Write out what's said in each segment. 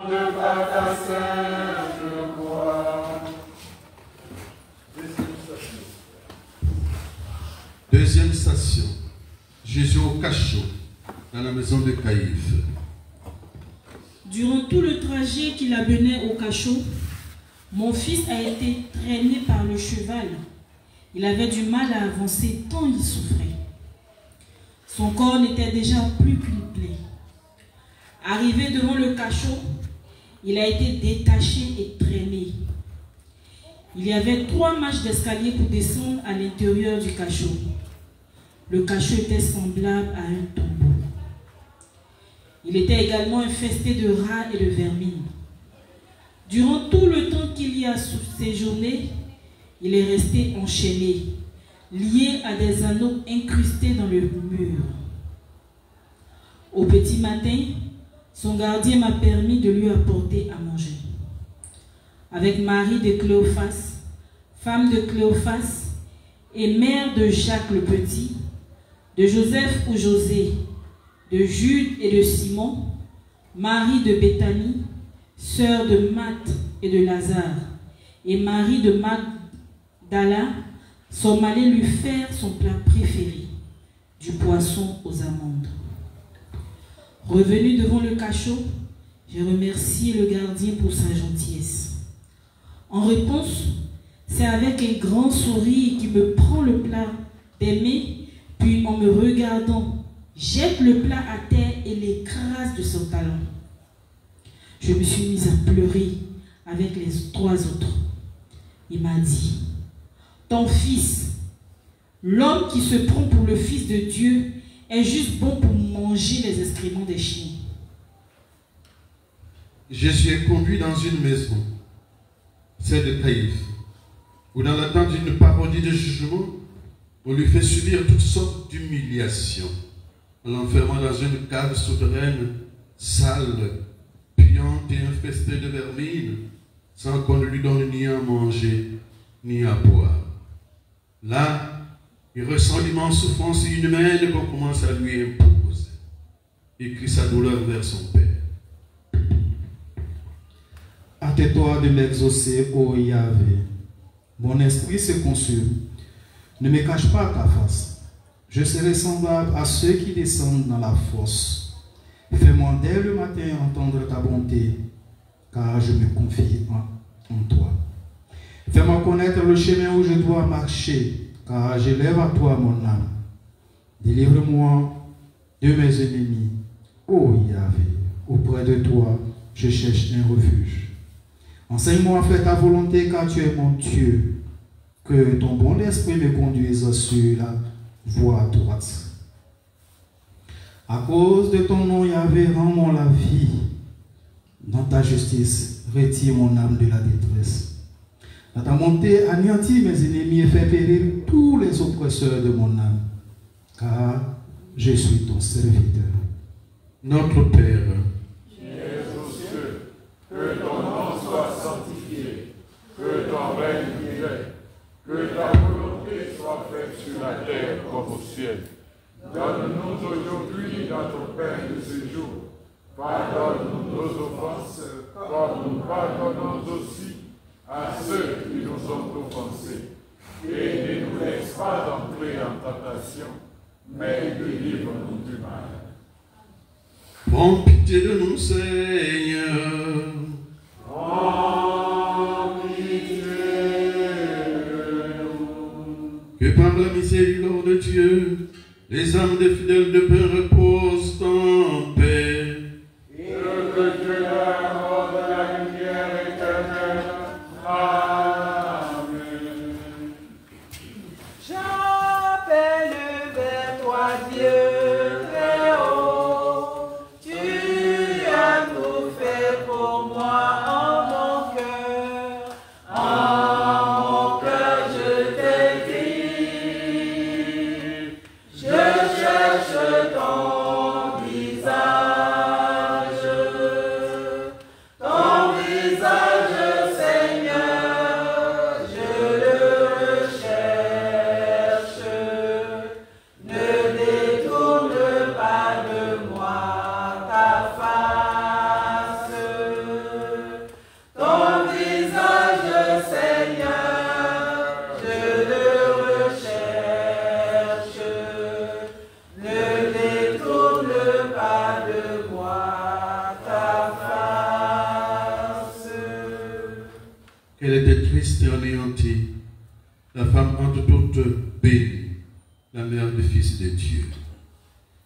Devant ta sainte croix. Deuxième station. Jésus au cachot, dans la maison de Caïphe. Durant tout le trajet qui la menait au cachot, mon fils a été traîné par le cheval. Il avait du mal à avancer tant il souffrait. Son corps n'était déjà plus qu'une plaie. Arrivé devant le cachot, il a été détaché et traîné. Il y avait 3 marches d'escalier pour descendre à l'intérieur du cachot. Le cachot était semblable à un tombeau. Il était également infesté de rats et de vermine. Durant tout le temps qu'il y a séjourné, il est resté enchaîné, lié à des anneaux incrustés dans le mur. Au petit matin, son gardien m'a permis de lui apporter à manger. Avec Marie de Cléophas, femme de Cléophas et mère de Jacques le Petit, de Joseph ou José, de Jude et de Simon, Marie de Béthanie, sœur de Marthe et de Lazare, et Marie de Magdala, sont allés lui faire son plat préféré, du poisson aux amandes. Revenu devant le cachot, j'ai remercié le gardien pour sa gentillesse. En réponse, c'est avec un grand sourire qu'il me prend le plat des mains, puis en me regardant, jette le plat à terre et l'écrase de son talon. Je me suis mise à pleurer avec les 3 autres. Il m'a dit, ton fils, l'homme qui se prend pour le fils de Dieu, est juste bon pour manger les excréments des chiens. Jésus est conduit dans une maison, celle de Caïphe, où dans l'attente d'une parodie de jugement, on lui fait subir toutes sortes d'humiliations, en l'enfermant dans une cave souterraine, sale, puante et infestée de vermine, sans qu'on ne lui donne ni à manger, ni à boire. Là, il ressent l'immense souffrance inhumaine qu'on commence à lui imposer. Il crie sa douleur vers son Père. Hâte-toi de m'exaucer, ô Yahvé. Mon esprit se consume. Ne me cache pas ta face. Je serai semblable à ceux qui descendent dans la fosse. Fais-moi dès le matin entendre ta bonté, car je me confie en toi. Fais-moi connaître le chemin où je dois marcher, car j'élève à toi mon âme. Délivre-moi de mes ennemis. Ô Yahvé, auprès de toi, je cherche un refuge. Enseigne-moi à faire ta volonté, car tu es mon Dieu. Que ton bon esprit me conduise sur la voie droite. À cause de ton nom, Yahvé, rends-moi la vie. Dans ta justice, retire mon âme de la détresse. Dans ta montée, anéantis mes ennemis et fais périr tous les oppresseurs de mon âme, car je suis ton serviteur. Notre Père, Qui es aux cieux, que ton nom soit sanctifié, que ton règne vienne, que ta volonté soit faite sur la terre comme au ciel. Donne-nous aujourd'hui notre pain de ce jour. Pardonne-nous nos offenses, comme nous pardonnons aussi à ceux qui nous ont offensés. Et ne nous laisse pas entrer en tentation, mais délivre-nous du mal. prends pitié de nous, Seigneur. Prends pitié de nous. Que par la miséricorde de Dieu, les âmes des fidèles de paix reposent en paix. Et que Dieu leur accorde la lumière éternelle. Amen. J'appelle vers toi, Dieu très haut. Tu as tout fait pour moi en mon cœur. En mon cœur, je t'écris. Je cherche ton triste et anéantie, la femme entre toutes bénie, la mère du Fils de Dieu.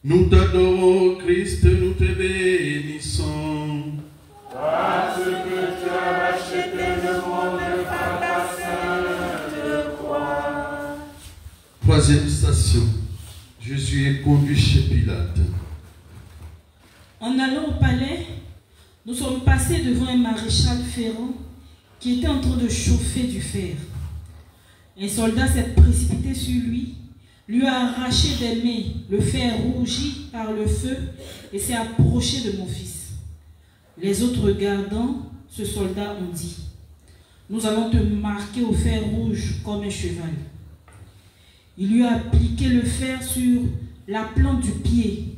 Nous t'adorons, Christ, nous te bénissons. Parce que tu as racheté le monde par ta sainte croix. Troisième station, Jésus est conduit chez Pilate. En allant au palais, nous sommes passés devant un maréchal ferrant qui était en train de chauffer du fer. Un soldat s'est précipité sur lui, lui a arraché des mains le fer rougi par le feu et s'est approché de mon fils. Les autres regardant ce soldat ont dit: nous allons te marquer au fer rouge comme un cheval. Il lui a appliqué le fer sur la plante du pied.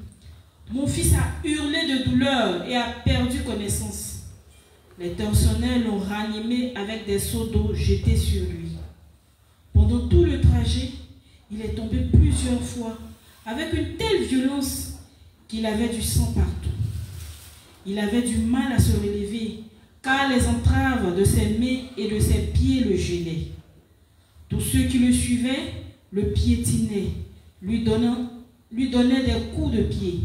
Mon fils a hurlé de douleur et a perdu connaissance. Les tortionnaires l'ont ranimé avec des seaux d'eau jetés sur lui. Pendant tout le trajet, il est tombé plusieurs fois avec une telle violence qu'il avait du sang partout. Il avait du mal à se relever car les entraves de ses mains et de ses pieds le gênaient. Tous ceux qui le suivaient le piétinaient, lui donnaient des coups de pied.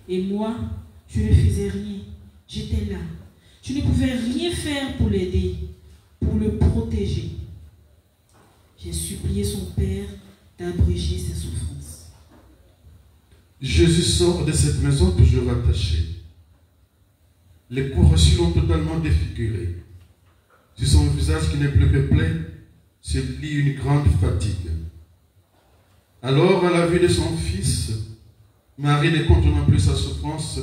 Et moi, je ne faisais rien. J'étais là. Je ne pouvais rien faire pour l'aider, pour le protéger. J'ai supplié son père d'abréger ses souffrances. Jésus sort de cette maison toujours attaché. Les courroies l'ont totalement défiguré. Sur son visage qui n'est plus que plein, se lit une grande fatigue. Alors, à la vue de son fils, Marie, ne contenant plus sa souffrance,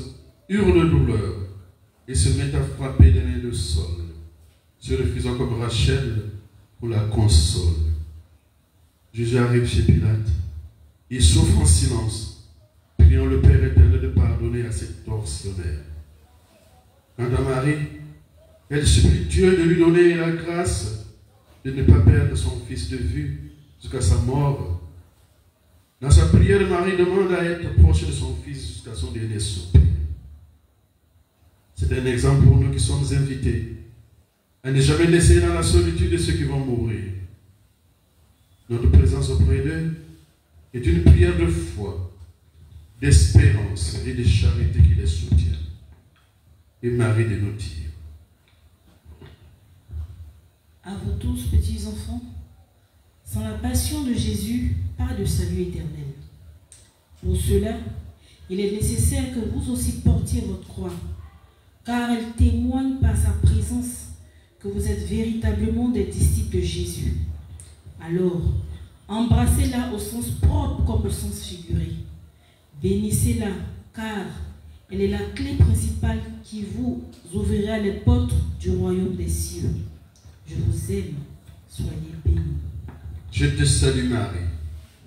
hurle de douleur et se met à frapper des mains le sol, se refusant comme Rachel pour la console. Jésus arrive chez Pilate. Il souffre en silence, priant le Père éternel de pardonner à ses tortionnaires. Quant à Marie, elle supplie Dieu de lui donner la grâce de ne pas perdre son fils de vue jusqu'à sa mort. Dans sa prière, Marie demande à être proche de son fils jusqu'à son dernier soupir. C'est un exemple pour nous qui sommes invités à ne jamais laisser dans la solitude de ceux qui vont mourir. Notre présence auprès d'eux est une prière de foi, d'espérance et de charité qui les soutient. Et Marie de nous dire: À vous tous, petits enfants, sans la passion de Jésus, pas de salut éternel. Pour cela, il est nécessaire que vous aussi portiez votre croix, car elle témoigne par sa présence que vous êtes véritablement des disciples de Jésus. Alors, embrassez-la au sens propre comme au sens figuré. Bénissez-la, car elle est la clé principale qui vous ouvrira les portes du royaume des cieux. Je vous aime, soyez bénis. Je te salue Marie,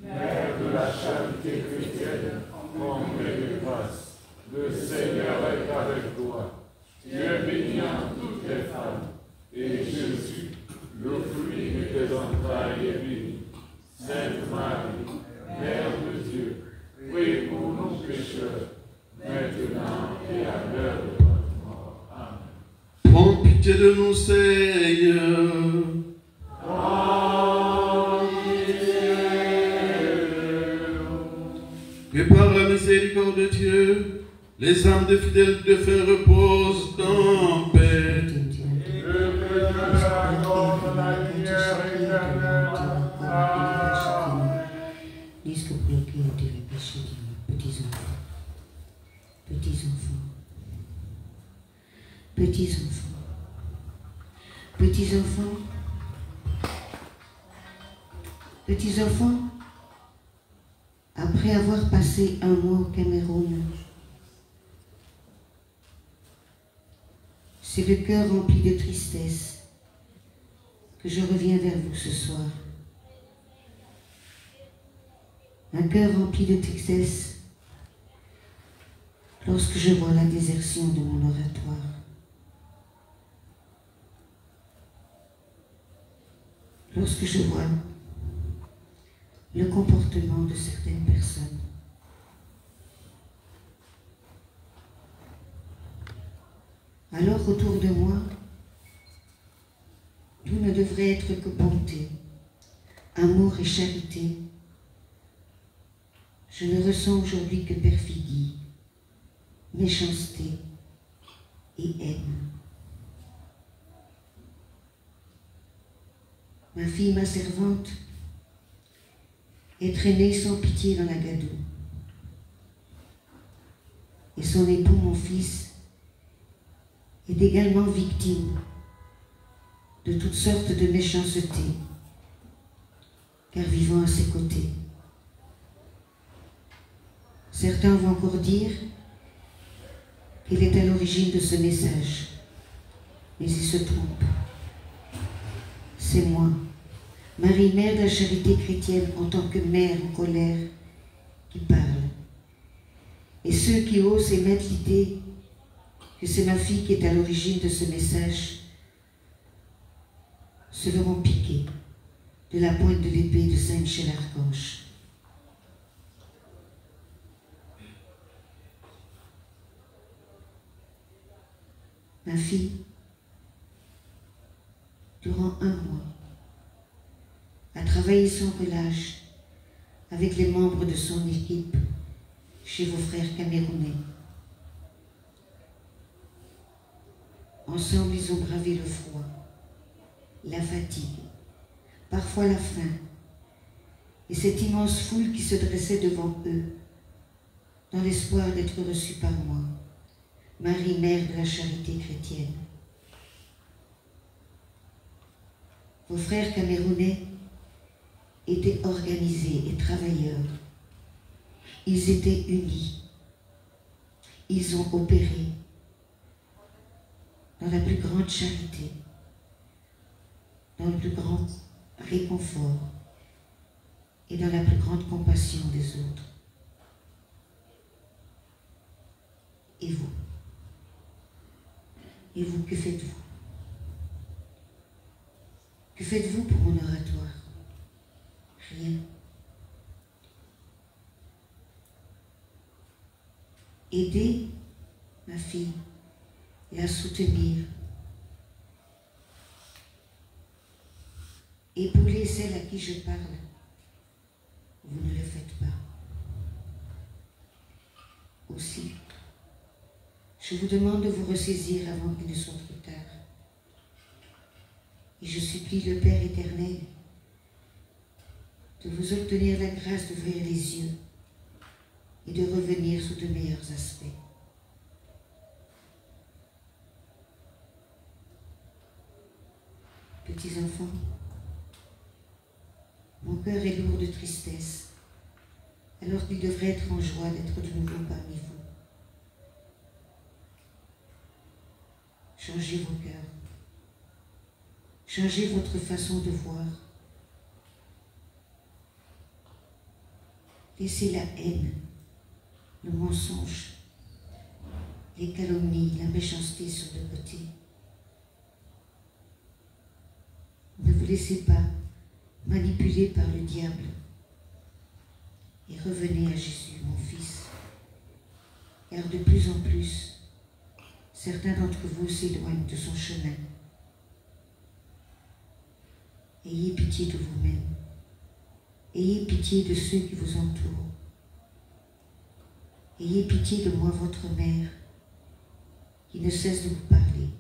Mère de la charité chrétienne, comblée de grâce, le Seigneur est avec toi. Tu es bénie entre toutes les femmes, et Jésus, le fruit de tes entrailles, est béni. Sainte Marie, Mère de Dieu, prie pour nous pécheurs, maintenant et à l'heure de notre mort. Amen. prends pitié de nous, Seigneur. Que par la miséricorde de Dieu, les âmes des fidèles de fin reposent en paix. Disque bloqué de les péchés de mes petits enfants. Petits enfants. Petits enfants. Petits enfants. Petits enfants. Après avoir passé un mois au Cameroun, c'est le cœur rempli de tristesse que je reviens vers vous ce soir. Un cœur rempli de tristesse lorsque je vois la désertion de mon oratoire. Lorsque je vois le comportement de certaines personnes. Alors autour de moi, tout ne devrait être que bonté, amour et charité, je ne ressens aujourd'hui que perfidie, méchanceté et haine. Ma fille, ma servante, est traînée sans pitié dans la gadoue. Et son époux, mon fils, est également victime de toutes sortes de méchanceté, car vivant à ses côtés. Certains vont encore dire qu'elle est à l'origine de ce message, mais ils se trompent. C'est moi, Marie, mère de la charité chrétienne, en tant que mère en colère, qui parle. Et ceux qui osent émettre l'idée que c'est ma fille qui est à l'origine de ce message se verront piquer de la pointe de l'épée de Saint Michel Archange. Ma fille, durant 1 mois, a travaillé sans relâche avec les membres de son équipe chez vos frères camerounais. Ensemble, ils ont bravé le froid, la fatigue, parfois la faim, et cette immense foule qui se dressait devant eux, dans l'espoir d'être reçus par moi, Marie, mère de la charité chrétienne. Vos frères camerounais étaient organisés et travailleurs. Ils étaient unis. Ils ont opéré dans la plus grande charité, dans le plus grand réconfort et dans la plus grande compassion des autres. Et vous? Et vous, que faites-vous? Que faites-vous pour mon oratoire? Rien. Aider ma fille, la soutenir. Épauler celle à qui je parle, vous ne le faites pas. Aussi, je vous demande de vous ressaisir avant qu'il ne soit trop tard. Et je supplie le Père éternel de vous obtenir la grâce d'ouvrir les yeux et de revenir sous de meilleurs aspects. Petits enfants, mon cœur est lourd de tristesse, alors qu'il devrait être en joie d'être de nouveau parmi vous. Changez vos cœurs, changez votre façon de voir. Laissez la haine, le mensonge, les calomnies, la méchanceté sur le côté. Ne vous laissez pas manipuler par le diable et revenez à Jésus, mon fils, car de plus en plus, certains d'entre vous s'éloignent de son chemin. Ayez pitié de vous-même. Ayez pitié de ceux qui vous entourent. Ayez pitié de moi, votre mère, qui ne cesse de vous parler,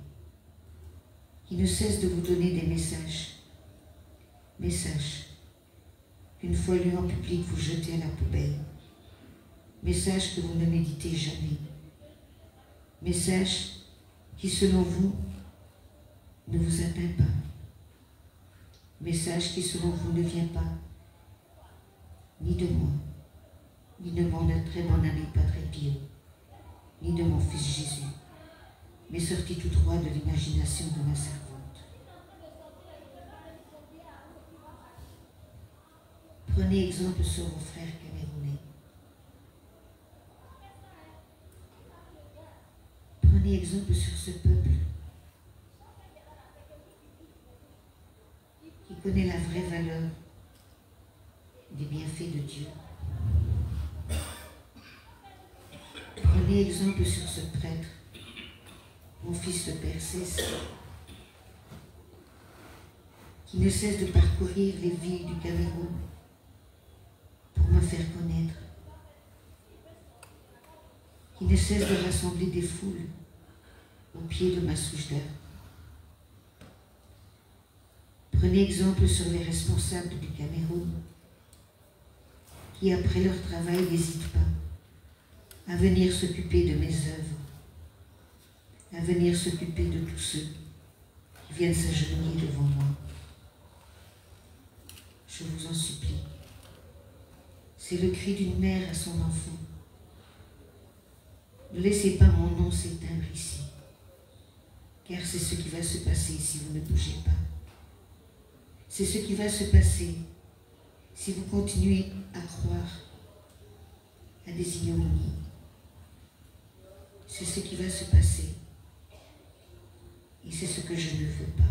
qui ne cesse de vous donner des messages. Messages qu'une fois lus en public, vous jetez à la poubelle. Messages que vous ne méditez jamais. Message qui, selon vous, ne vous atteint pas. Message qui, selon vous, ne vient pas ni de moi, ni de mon très bon ami Padre Pio, ni de mon fils Jésus, mais sorti tout droit de l'imagination de ma servante. Prenez exemple sur vos frères camerounais. Prenez exemple sur ce peuple qui connaît la vraie valeur des bienfaits de Dieu. Prenez exemple sur ce prêtre, mon fils de Persès, qui ne cesse de parcourir les villes du Cameroun pour me faire connaître, qui ne cesse de rassembler des foules au pied de ma souche d'herbe. Prenez exemple sur les responsables du Cameroun, qui après leur travail n'hésitent pas à venir s'occuper de mes œuvres, à venir s'occuper de tous ceux qui viennent s'agenouiller devant moi. Je vous en supplie. C'est le cri d'une mère à son enfant. Ne laissez pas mon nom s'éteindre ici, car c'est ce qui va se passer si vous ne bougez pas. C'est ce qui va se passer si vous continuez à croire à des ignominies. C'est ce qui va se passer. Et c'est ce que je ne veux pas.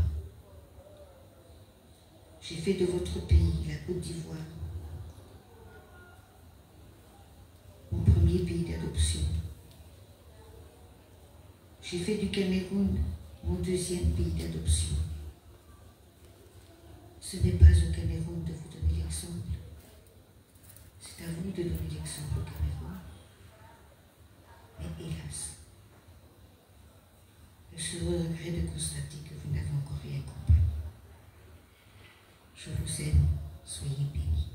J'ai fait de votre pays, la Côte d'Ivoire, mon premier pays d'adoption. J'ai fait du Cameroun mon deuxième pays d'adoption. Ce n'est pas au Cameroun de vous donner l'exemple. C'est à vous de donner l'exemple au Cameroun. Mais hélas, je suis au regret de constater que vous n'avez encore rien compris. Je vous aime, soyez bénis.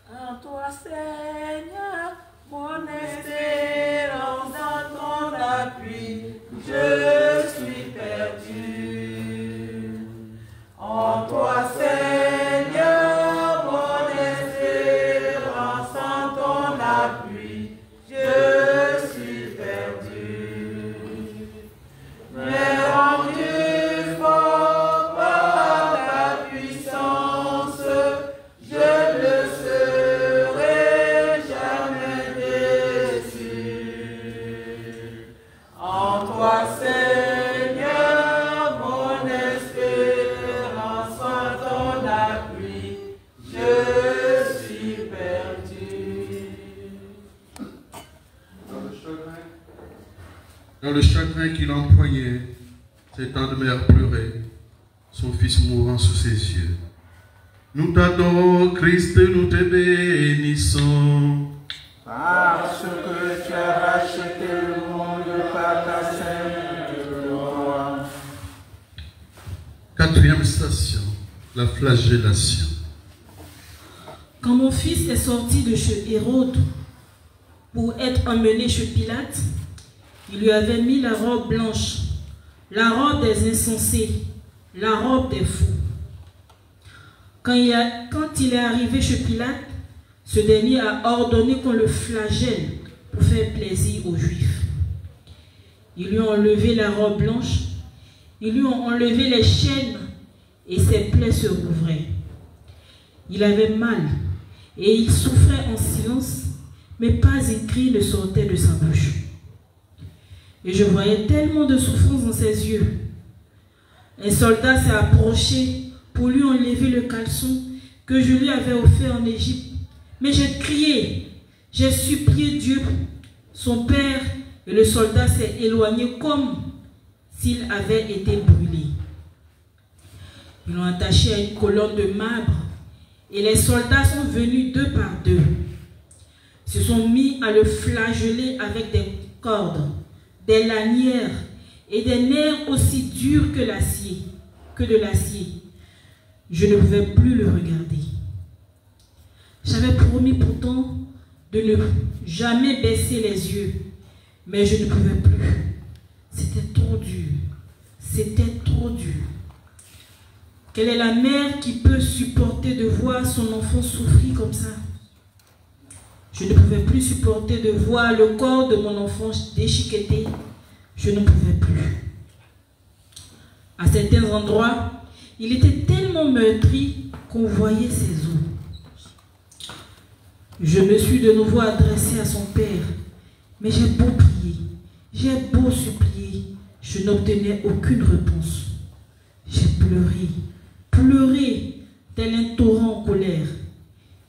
En toi, Seigneur, mon espérance, dans ton appui, je suis perdu. En toi, Seigneur, mon espérance, en ton appui, je suis perdu. Mais rendu fort par ta puissance, je ne serai jamais déçu. En toi, Seigneur, mon espérance, en ton appui, je suis perdu. Dans le chagrin qu'il empoignait, cette tendre mère pleurait, son fils mourant sous ses yeux. Nous t'adorons, Christ, nous te bénissons. Parce que tu as racheté le monde par ta sainte loi. Quatrième station, la flagellation. Quand mon fils est sorti de chez Hérode pour être emmené chez Pilate, il lui avait mis la robe blanche, la robe des insensés, la robe des fous. Quand il est arrivé chez Pilate, ce dernier a ordonné qu'on le flagelle pour faire plaisir aux Juifs. Ils lui ont enlevé la robe blanche, ils lui ont enlevé les chaînes et ses plaies se rouvraient. Il avait mal et il souffrait en silence, mais pas un cri ne sortait de sa bouche. Et je voyais tellement de souffrance dans ses yeux. Un soldat s'est approché pour lui enlever le caleçon que je lui avais offert en Égypte. Mais j'ai crié, j'ai supplié Dieu, son père, et le soldat s'est éloigné comme s'il avait été brûlé. Ils l'ont attaché à une colonne de marbre et les soldats sont venus deux par deux. Ils se sont mis à le flageller avec des cordes, des lanières et des nerfs aussi durs que de l'acier. Je ne pouvais plus le regarder. J'avais promis pourtant de ne jamais baisser les yeux, mais je ne pouvais plus. C'était trop dur. C'était trop dur. Quelle est la mère qui peut supporter de voir son enfant souffrir comme ça? Je ne pouvais plus supporter de voir le corps de mon enfant déchiqueté. Je ne pouvais plus. À certains endroits, il était tellement meurtri qu'on voyait ses os. Je me suis de nouveau adressé à son père, mais j'ai beau prier, j'ai beau supplier, je n'obtenais aucune réponse. J'ai pleuré, pleuré, tel un torrent en colère.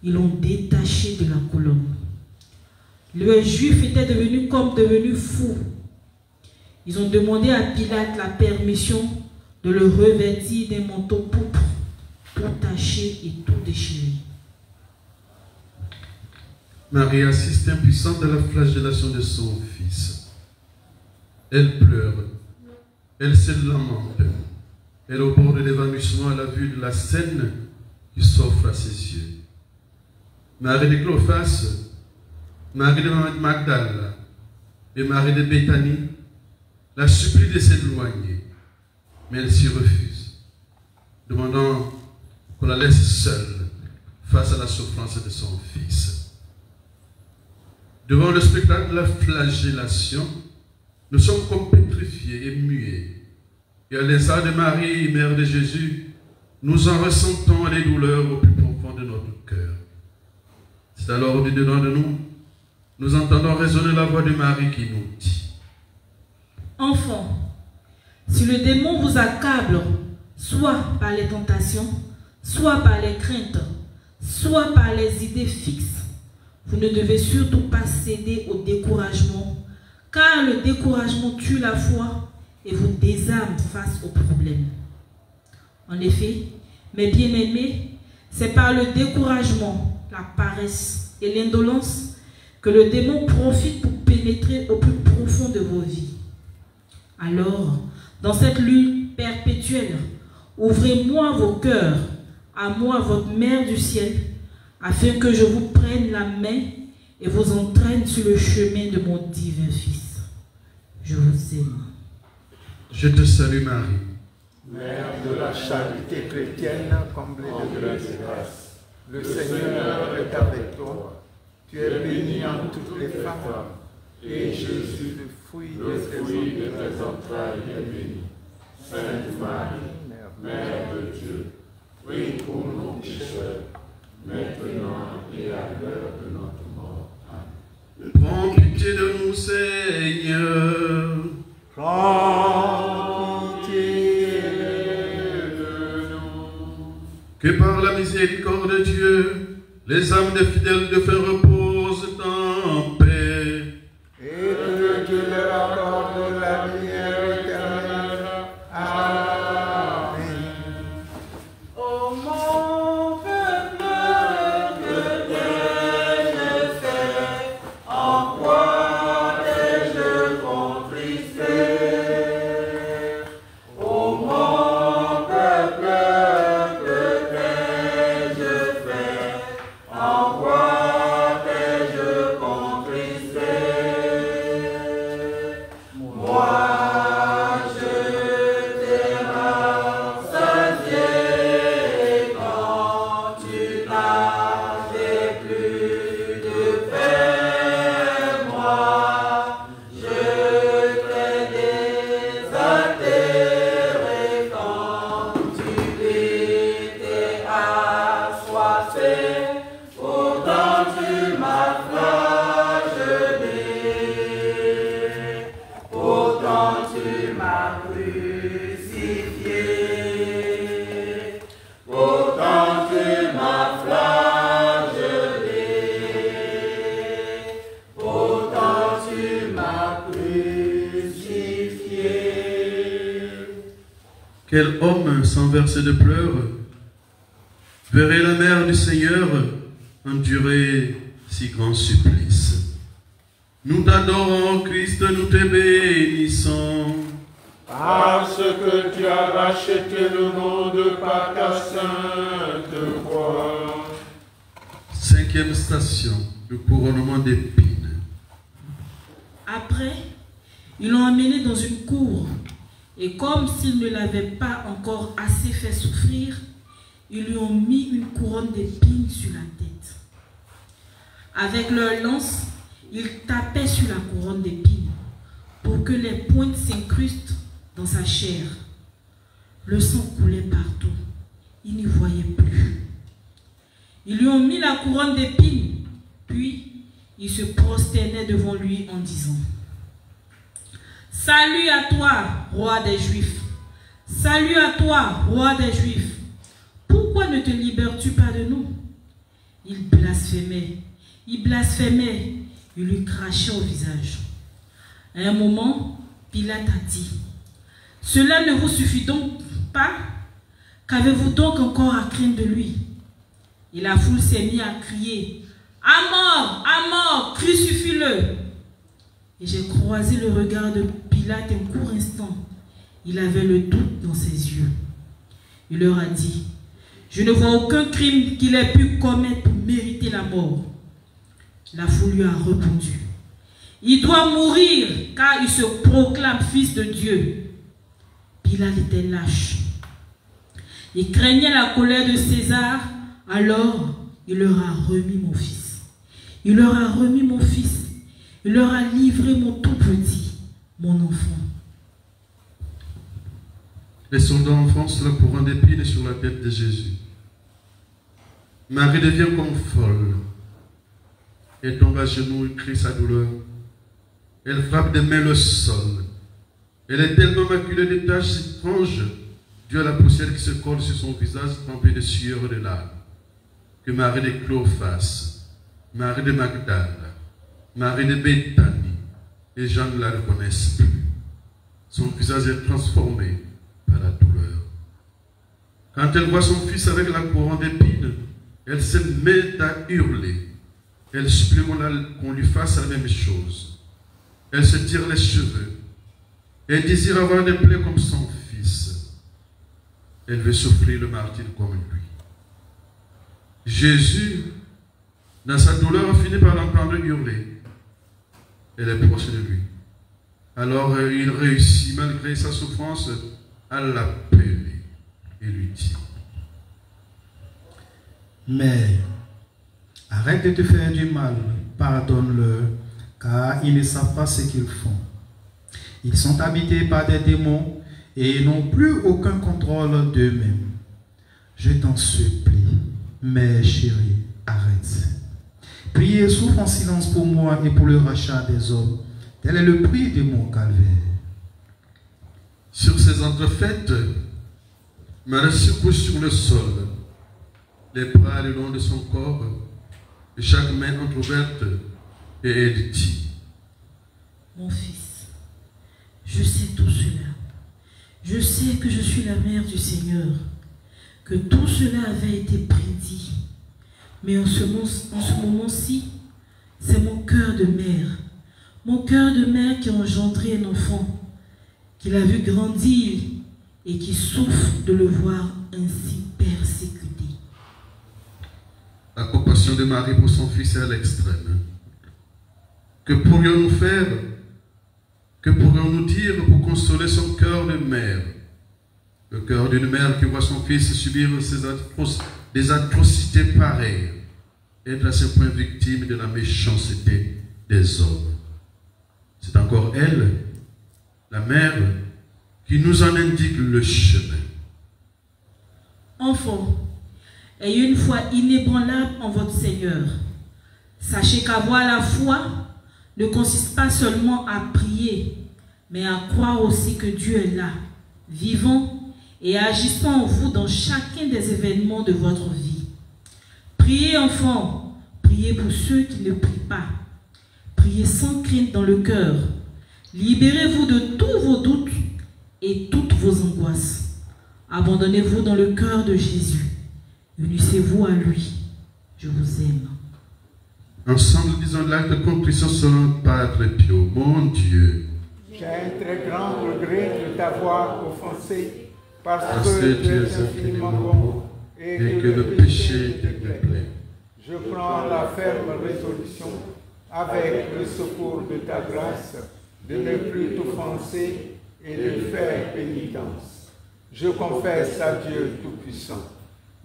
ils l'ont détaché de la colonne. Les Juifs étaient devenus fous. Ils ont demandé à Pilate la permission de le revêtir d'un manteau pourpre, tout taché et tout déchiré. Marie assiste impuissante à la flagellation de son fils. Elle pleure, elle se lamente, elle au bord de l'évanouissement à la vue de la scène qui s'offre à ses yeux. Marie de Clophas, Marie de Magdala et Marie de Béthanie la supplient de s'éloigner, mais elle s'y refuse, demandant qu'on la laisse seule face à la souffrance de son fils. Devant le spectacle de la flagellation, nous sommes comme pétrifiés et muets. Et à l'instar de Marie, mère de Jésus, nous en ressentons les douleurs au plus profond de notre cœur. C'est alors au dedans de nous, nous entendons résonner la voix de Marie qui nous dit: Enfants, si le démon vous accable, soit par les tentations, soit par les craintes, soit par les idées fixes, vous ne devez surtout pas céder au découragement, car le découragement tue la foi et vous désarme face aux problèmes. En effet, mes bien-aimés, c'est par le découragement, la paresse et l'indolence que le démon profite pour pénétrer au plus profond de vos vies. Alors, dans cette lutte perpétuelle, ouvrez-moi vos cœurs, à moi, votre Mère du ciel, afin que je vous prenne la main et vous entraîne sur le chemin de mon divin Fils. Je vous aime. Je te salue Marie, Mère de la charité chrétienne, comblée de grâce et grâce. Le Seigneur est avec toi. Tu es bénie en toutes les femmes, et Jésus, le fruit de tes entrailles, est béni. Sainte Marie, Mère de Dieu, prie pour nous pécheurs, maintenant et à l'heure de notre mort. Amen. prends pitié de nous, Seigneur. Prends pitié de nous. Que par la miséricorde de Dieu, les âmes des fidèles de fer reposent en paix. Et que Dieu leur accorde la lumière éternelle. Amen. Ô mon peuple, que t'ai-je fait? En quoi t'ai-je contristé? Ô mon peuple, que t'ai-je fait? En quoi t'ai-je contristé? Moi, je t'ai rassasié quand tu n'avais plus de paix. Moi, je t'ai désaltéré quand tu étais assoiffé. Pourtant tu m'as flagellé. Pourtant tu m'as crucifié. Pourtant tu m'as flagellé. Pourtant tu m'as crucifié. Quel homme sans verser de pleurs verrait la mère du Seigneur endurer si grand supplice? Nous t'adorons, Christ, nous te bénissons. Parce que tu as racheté le monde par ta sainte croix. Cinquième station, le couronnement d'épines. Après, ils l'ont emmené dans une cour, et comme s'il ne l'avait pas encore assez fait souffrir, ils lui ont mis une couronne d'épines sur la tête. Avec leur lance, ils tapaient sur la couronne d'épines pour que les pointes s'incrustent dans sa chair. Le sang coulait partout. Il n'y voyait plus. Ils lui ont mis la couronne d'épines, puis ils se prosternaient devant lui en disant: Salut à toi, roi des Juifs! Salut à toi, roi des Juifs! Pourquoi ne te libères-tu pas de nous? Il blasphémait. Il blasphémait. Il lui crachait au visage. À un moment, Pilate a dit, « Cela ne vous suffit donc pas? Qu'avez-vous donc encore à craindre de lui ?» Et la foule s'est mise à crier, « À mort, crucifie-le » Et j'ai croisé le regard de Pilate un court instant. Il avait le doute dans ses yeux. Il leur a dit, « Je ne vois aucun crime qu'il ait pu commettre pour mériter la mort. » La foule lui a répondu, « Il doit mourir car il se proclame fils de Dieu. » Pilate était lâche. Il craignait la colère de César, alors il leur a remis mon fils. Il leur a remis mon fils. Il leur a livré mon tout petit, mon enfant. Les soldats enfoncent le courant d'épines sur la tête de Jésus. Marie devient comme folle. Elle tombe à genoux et crie sa douleur. Elle frappe des mains le sol. Elle est tellement maculée de taches étranges, dû à la poussière qui se colle sur son visage trempé de sueur et de larmes, que Marie de Cléophas, Marie de Magdala, Marie de Béthanie et Jean ne la reconnaissent plus. Son visage est transformé par la douleur. Quand elle voit son fils avec la couronne d'épines, elle se met à hurler. Elle supplie qu'on lui fasse la même chose. Elle se tire les cheveux. Elle désire avoir des plaies comme son fils. Elle veut souffrir le martyre comme lui. Jésus, dans sa douleur, finit par l'entendre hurler. Elle est proche de lui. Alors il réussit, malgré sa souffrance, à l'appeler et lui dit, « Mère, arrête de te faire du mal, pardonne-leur, car ils ne savent pas ce qu'ils font. Ils sont habités par des démons et n'ont plus aucun contrôle d'eux-mêmes. Je t'en supplie, mère chérie, arrête. Priez et souffre en silence pour moi et pour le rachat des hommes. Tel est le prix de mon calvaire. » Sur ces entrefaites, Marie se couche sur le sol, les bras le long de son corps, et chaque main entrouverte, et elle dit, « Mon fils, je sais tout cela. Je sais que je suis la mère du Seigneur, que tout cela avait été prédit. Mais en ce moment-ci, c'est mon cœur de mère qui a engendré un enfant, qu'il a vu grandir et qui souffre de le voir ainsi persécuté. » La compassion de Marie pour son fils est à l'extrême. Que pourrions-nous faire? Que pourrions-nous dire pour consoler son cœur de mère? Le cœur d'une mère qui voit son fils subir des atrocités pareilles, être à ce point victime de la méchanceté des hommes. C'est encore elle, la mère, qui nous en indique le chemin. Enfants, ayez une foi inébranlable en votre Seigneur. Sachez qu'avoir la foi ne consiste pas seulement à prier, mais à croire aussi que Dieu est là, vivant et agissant en vous dans chacun des événements de votre vie. Priez, enfants, priez pour ceux qui ne prient pas. Priez sans crainte dans le cœur. Libérez-vous de tous vos doutes et toutes vos angoisses. Abandonnez-vous dans le cœur de Jésus. Unissez-vous à lui. Je vous aime. Ensemble, disons l'acte de contrition selon Padre Pio. Mon Dieu, j'ai un très grand regret de t'avoir offensé parce que tu es infiniment bon et que le péché te plaît. Je prends la ferme résolution, avec le secours de ta grâce, de ne plus t'offenser et de faire pénitence. Je confesse à Dieu Tout-Puissant.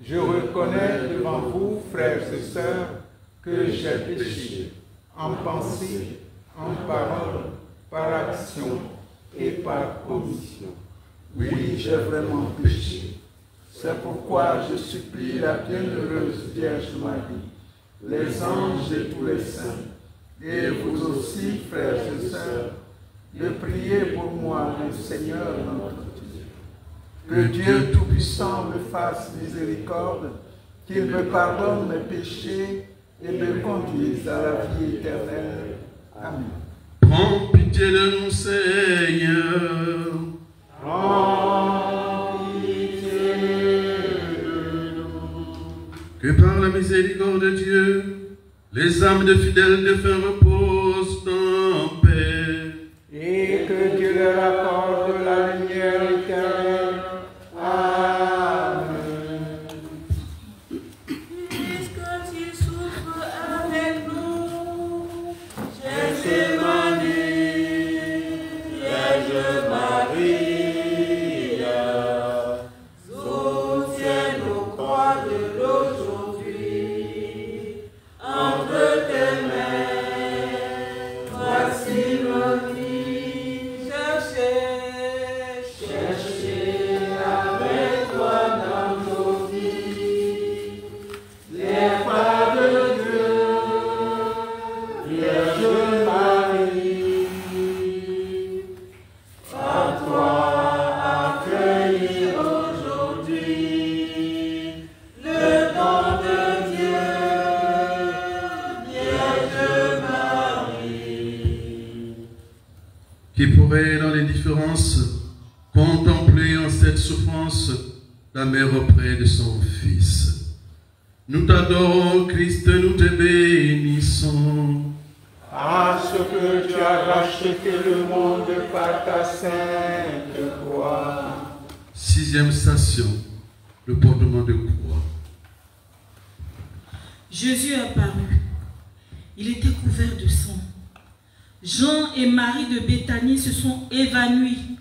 Je reconnais devant vous, frères et sœurs, que j'ai péché, en pensée, en parole, par action et par commission. Oui, j'ai vraiment péché. C'est pourquoi je supplie la bienheureuse Vierge Marie, les anges et tous les saints, et vous aussi, frères et sœurs, de prier pour moi, le Seigneur notre Dieu. Que Dieu Tout-Puissant me fasse miséricorde, qu'il me pardonne mes péchés et me conduise à la vie éternelle. Amen. Prends pitié de nous, Seigneur. Prends pitié de nous. Que par la miséricorde de Dieu, les âmes de fidèles défunts reposent en paix. Et que Dieu leur accorde la lumière éternelle. Amen. Puisque tu souffres avec nous, Jésus Marie, Vierge Marie, soutiens nos croix de l'aujourd'hui. Entre tes mains, voici nos vies. Cherchez avec toi dans nos vies les pas de Dieu, Vierge Marie. Par toi accueillir aujourd'hui le don de Dieu, Vierge Marie. Qui pourrait, dans l'indifférence, contempler en cette souffrance la mère auprès de son Fils. Nous t'adorons, Christ, nous te bénissons. Parce que tu as racheté le monde par ta sainte croix. 6e station, le portement de croix. Jésus apparut. Il était couvert de sang. Jean et Marie de Béthanie se sont évanouis,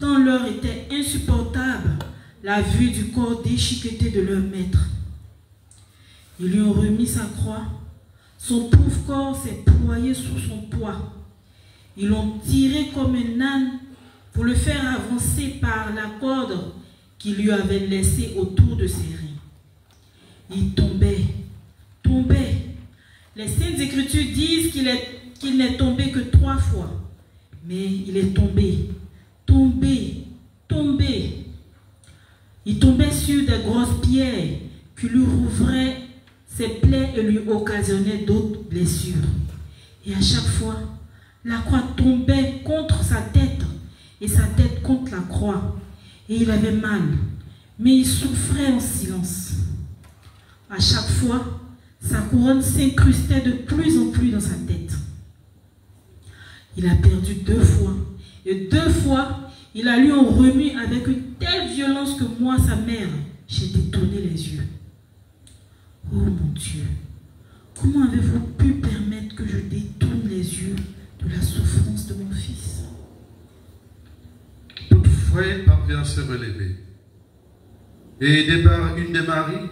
tant leur était insupportable la vue du corps déchiqueté de leur maître. Ils lui ont remis sa croix. Son pauvre corps s'est ployé sous son poids. Ils l'ont tiré comme un âne pour le faire avancer par la corde qu'il lui avait laissée autour de ses reins. Il tombait. Les Saintes Écritures disent qu'il n'est tombé que 3 fois. Mais il est tombé. Il tombait sur des grosses pierres qui lui rouvraient ses plaies et lui occasionnaient d'autres blessures. Et à chaque fois, la croix tombait contre sa tête et sa tête contre la croix. Et il avait mal, mais il souffrait en silence. À chaque fois, sa couronne s'incrustait de plus en plus dans sa tête. Il a perdu 2 fois. Et 2 fois, il a lui en remis avec une telle violence que moi, sa mère, j'ai détourné les yeux. Oh mon Dieu, comment avez-vous pu permettre que je détourne les yeux de la souffrance de mon fils? Toutefois, il parvient à se relever. Et aidé par une des Maries,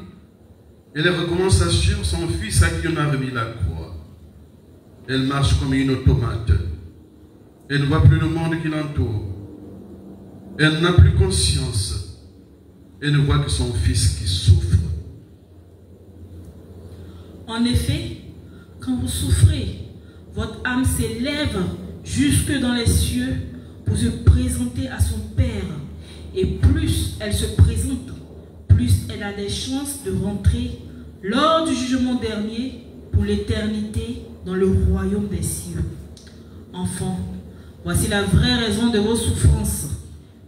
elle recommence à suivre son fils à qui on a remis la croix. Elle marche comme une automate. Elle ne voit plus le monde qui l'entoure. Elle n'a plus conscience. Elle ne voit que son fils qui souffre. En effet, quand vous souffrez, votre âme s'élève jusque dans les cieux pour se présenter à son Père. Et plus elle se présente, plus elle a des chances de rentrer lors du jugement dernier pour l'éternité dans le royaume des cieux. Enfants, voici la vraie raison de vos souffrances.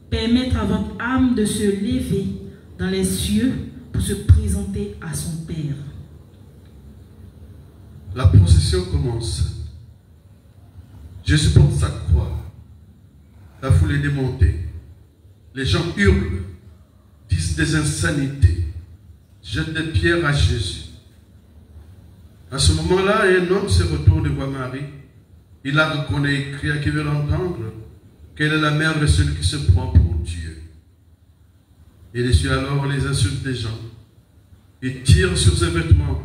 Permettre à votre âme de se lever dans les cieux pour se présenter à son Père. La procession commence. Jésus porte sa croix. La foule est démontée. Les gens hurlent, disent des insanités, jettent des pierres à Jésus. À ce moment-là, un homme se retourne et voit Marie. Il la reconnaît et crie à qui veut l'entendre qu'elle est la mère de celui qui se prend pour Dieu. Il essuie alors les insultes des gens. Il tire sur ses vêtements.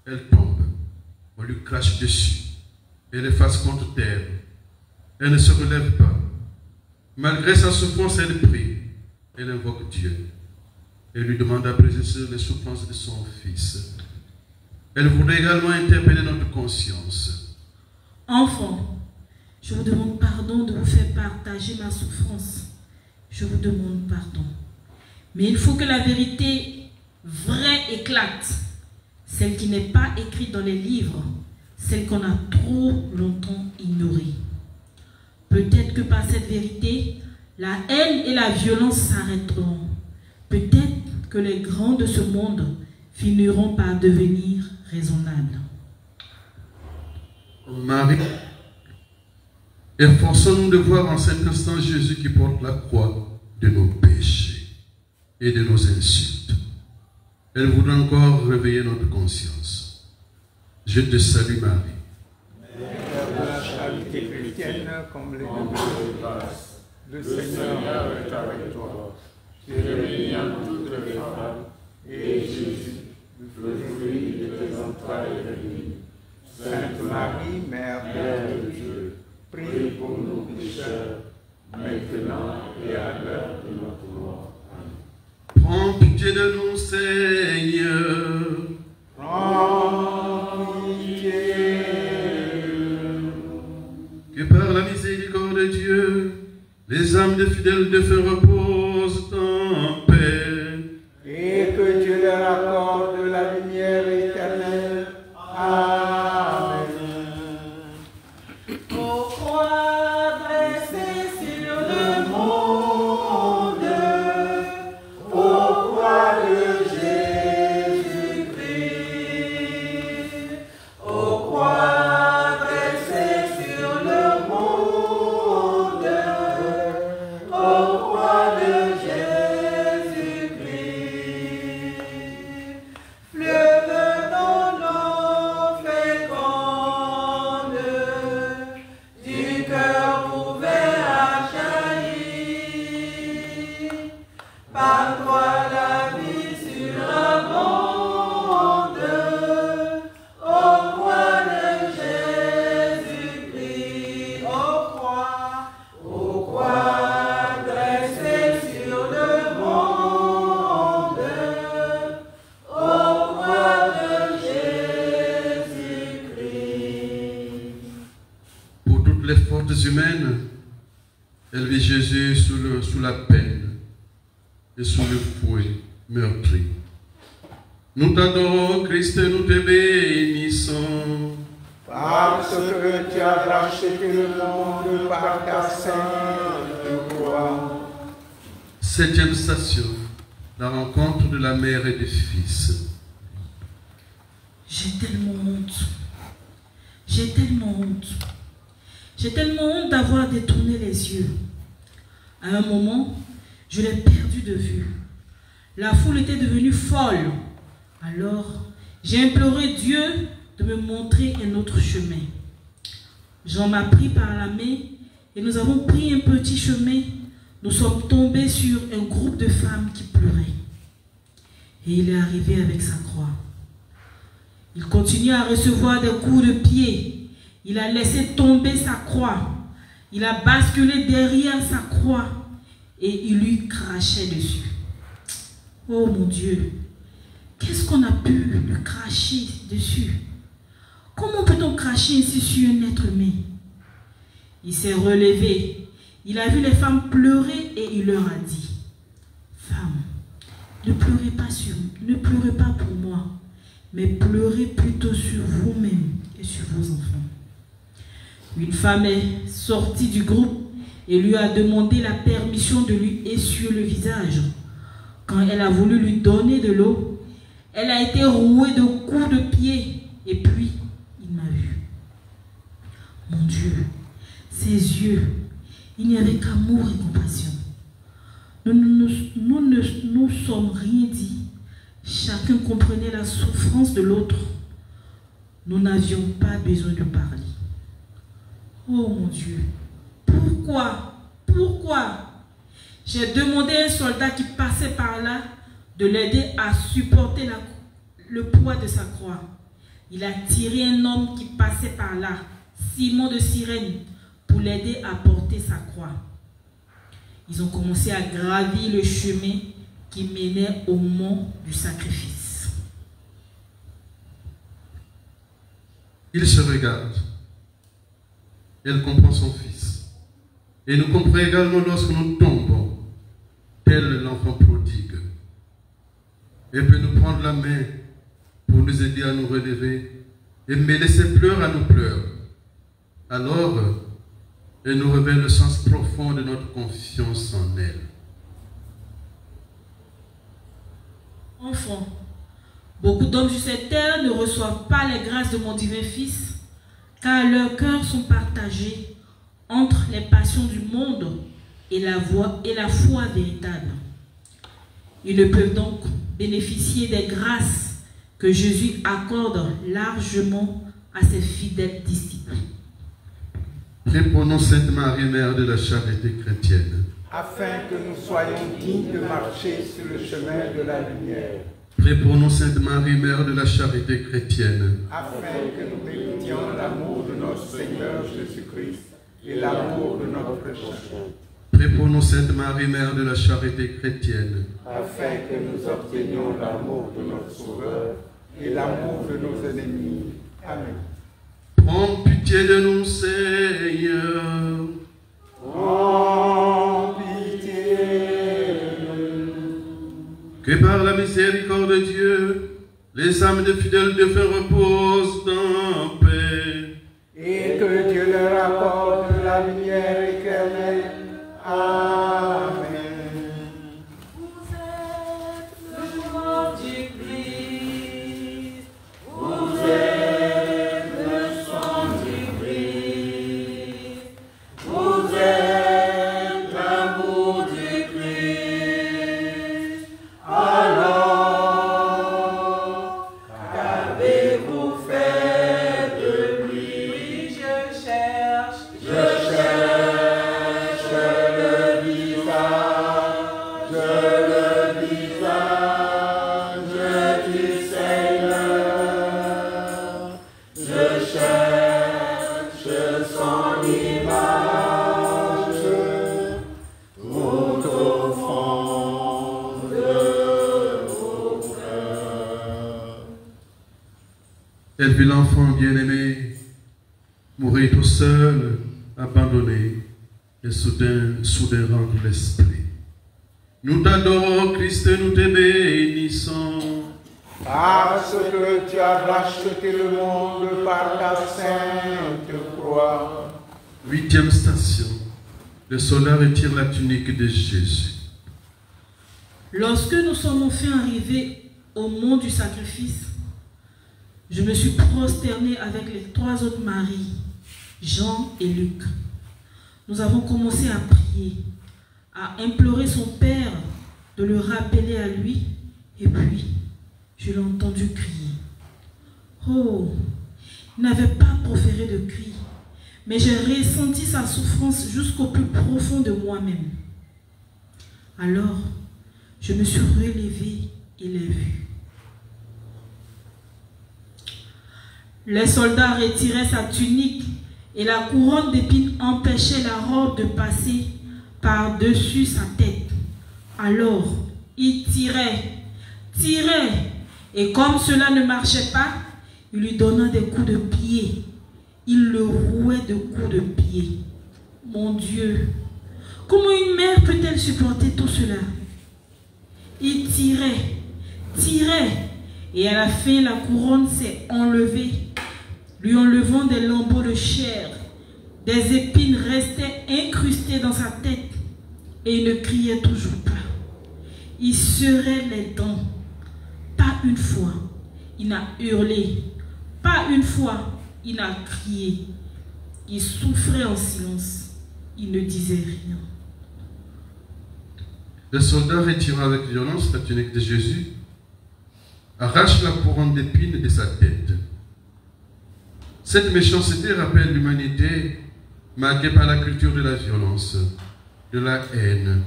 Elle tombe. On lui crache dessus. Elle est face contre terre. Elle ne se relève pas. Malgré sa souffrance, elle prie. Elle invoque Dieu. Elle lui demande d'apaiser sur les souffrances de son fils. Elle voudrait également interpeller notre conscience. Enfants, je vous demande pardon de vous faire partager ma souffrance. Je vous demande pardon. Mais il faut que la vérité vraie éclate. celle qui n'est pas écrite dans les livres, celle qu'on a trop longtemps ignorée. Peut-être que par cette vérité, la haine et la violence s'arrêteront. Peut-être que les grands de ce monde finiront par devenir raisonnables. Marie, efforçons-nous de voir en cet instant Jésus qui porte la croix de nos péchés et de nos insultes. Elle voudrait encore réveiller notre conscience. Je te salue Marie. Mère de la charité chrétienne comme les grâces, le Seigneur est avec toi. Tu es bénie entre toutes les femmes, et Jésus, le fruit de tes entrailles, est béni. Sainte Marie, Mère de Dieu, prie pour nous pécheurs, maintenant et à l'heure de notre mort. Amen. Prends pitié de nous, Seigneur. Prends pitié de nous. Que par la miséricorde de Dieu, les âmes des fidèles de feu reposent en paix. Et que Dieu leur accorde la lumière éternelle. Amen. Aux croix dressées sur le monde, aux croix de Jésus-Christ, aux croix dressées sur le monde, aux croix de Jésus-Christ, fleuve dans l'eau féconde, du cœur ouvert à jaillir, par toi la vie surabonde, aux croix de Jésus-Christ, aux croix dressées sur le monde, aux croix de Jésus-Christ. Pour toutes les fautes humaines, elle vit Jésus sous la peine et sous le fouet meurtri. Nous t'adorons, Christ, et nous te bénissons. Parce que tu as racheté le monde par ta sainte croix. Septième station, la rencontre de la mère et du fils. J'ai tellement honte. J'ai tellement honte. J'ai tellement honte d'avoir détourné les yeux. À un moment, je l'ai perdu de vue. La foule était devenue folle. Alors, j'ai imploré Dieu de me montrer un autre chemin. Jean m'a pris par la main et nous avons pris un petit chemin. Nous sommes tombés sur un groupe de femmes qui pleuraient. Et il est arrivé avec sa croix. Il continue à recevoir des coups de pied. Il a laissé tomber sa croix. Il a basculé derrière sa croix et il lui crachait dessus. Oh mon Dieu, qu'est-ce qu'on a pu lui cracher dessus? Comment peut-on cracher ainsi sur un être humain? Il s'est relevé. Il a vu les femmes pleurer et il leur a dit: Femmes, ne pleurez pas pour moi, mais pleurez plutôt sur vous-même et sur vos enfants. Une femme est sortie du groupe et lui a demandé la permission de lui essuyer le visage. Quand elle a voulu lui donner de l'eau, elle a été rouée de coups de pied et puis il m'a vu. Mon Dieu, ses yeux, il n'y avait qu'amour et compassion. Nous ne nous sommes rien dit. Chacun comprenait la souffrance de l'autre. Nous n'avions pas besoin de parler. Oh mon Dieu, pourquoi? J'ai demandé à un soldat qui passait par là de l'aider à supporter le poids de sa croix. Il a tiré un homme qui passait par là, Simon de Cyrène, pour l'aider à porter sa croix. Ils ont commencé à gravir le chemin qui menait au mont du sacrifice. Il se regarde. Elle comprend son fils. Et nous comprenons également lorsque nous tombons, tel l'enfant prodigue. Elle peut nous prendre la main pour pour nous aider à nous relever et mêler ses pleurs à nos pleurs. Alors, elle nous révèle le sens profond de notre confiance en elle. Enfants, beaucoup d'hommes sur cette terre ne reçoivent pas les grâces de mon divin Fils, car leurs cœurs sont partagés entre les passions du monde et la foi véritable. Ils ne peuvent donc bénéficier des grâces que Jésus accorde largement à ses fidèles disciples. Priez pour nous, Sainte Marie, Mère de la charité chrétienne, afin que nous soyons dignes de marcher sur le chemin de la lumière. Priez pour nous, Sainte Marie, Mère de la charité chrétienne, afin que nous méritions l'amour de notre Seigneur Jésus-Christ et l'amour de notre prochain. Priez pour nous, Sainte Marie, Mère de la charité chrétienne, afin que nous obtenions l'amour de notre Sauveur et l'amour de nos ennemis. Amen. Prends pitié de nous, Seigneur. Prends pitié. Que par la miséricorde de Dieu, les âmes des fidèles de fer reposent en paix. Et que Dieu leur accorde la lumière éternelle. Amen. Vous êtes le corps du Christ. Vous êtes le sang du Christ. Vous êtes l'amour du Christ. Alors, qu'avez-vous fait de lui? Oui, je cherche le visage du Seigneur. Je cherche son image tout au fond de vos cœurs. Elle vit l'enfant bien-aimé mourir tout seul, abandonné, et soudain rendre l'esprit. Nous t'adorons, Christ, nous te bénissons. Parce que tu as racheté le monde par ta sainte croix. 8e station. Le soldat retire la tunique de Jésus. Lorsque nous sommes enfin arrivés au mont du sacrifice, je me suis prosterné avec les 3 autres maris, Jean et Luc. Nous avons commencé à prier, à implorer son Père de le rappeler à lui, et puis je l'ai entendu crier. Oh, il n'avait pas proféré de cri, mais j'ai ressenti sa souffrance jusqu'au plus profond de moi-même. Alors, je me suis relevée et l'ai vu. Les soldats retiraient sa tunique et la couronne d'épines empêchait la robe de passer par-dessus sa tête. Alors, il tirait, et comme cela ne marchait pas, il lui donna des coups de pied. Il le rouait de coups de pied. Mon Dieu, comment une mère peut-elle supporter tout cela? Il tirait, et à la fin, la couronne s'est enlevée, lui enlevant des lambeaux de chair. Des épines restaient incrustées dans sa tête, et il ne criait toujours pas. Il serrait les dents. Pas une fois, il n'a hurlé. Pas une fois, il n'a crié. Il souffrait en silence. Il ne disait rien. Le soldat retira avec violence la tunique de Jésus, arrache la couronne d'épines de sa tête. Cette méchanceté rappelle l'humanité marquée par la culture de la violence, de la haine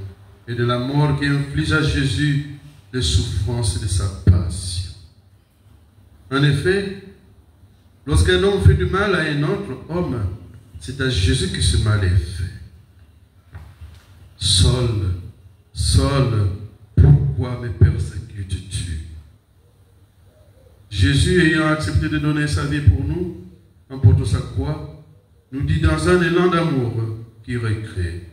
et de la mort qui inflige à Jésus les souffrances de sa passion. En effet, lorsqu'un homme fait du mal à un autre homme, c'est à Jésus que ce mal est fait. Saul, pourquoi me persécutes-tu? Jésus, ayant accepté de donner sa vie pour nous, en portant sa croix, nous dit dans un élan d'amour qui recrée: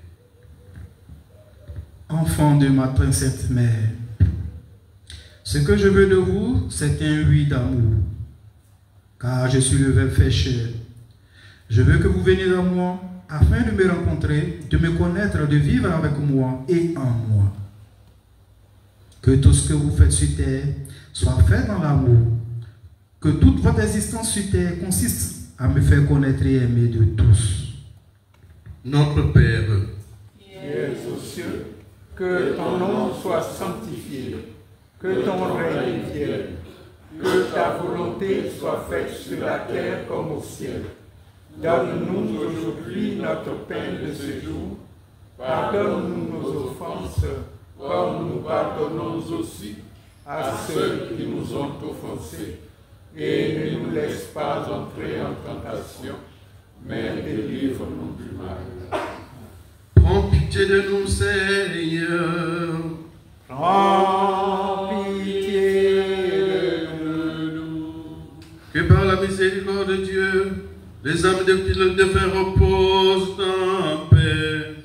Enfant de ma très sainte mère, Ce que je veux de vous, c'est un oui d'amour, car je suis le Verbe fait chair. Je veux que vous veniez à moi, afin de me rencontrer, de me connaître, de vivre avec moi et en moi. Que tout ce que vous faites sur terre soit fait dans l'amour. Que toute votre existence sur terre consiste à me faire connaître et aimer de tous. Notre Père, qui es aux cieux, que ton nom soit sanctifié, que ton règne vienne, que ta volonté soit faite sur la terre comme au ciel. Donne-nous aujourd'hui notre pain de ce jour. Pardonne-nous nos offenses, comme nous pardonnons aussi à ceux qui nous ont offensés. Et ne nous laisse pas entrer en tentation, mais délivre-nous du mal. prends pitié de nous, Seigneur. Prends pitié de nous. Que par la miséricorde de Dieu, les âmes des défunts reposent en paix.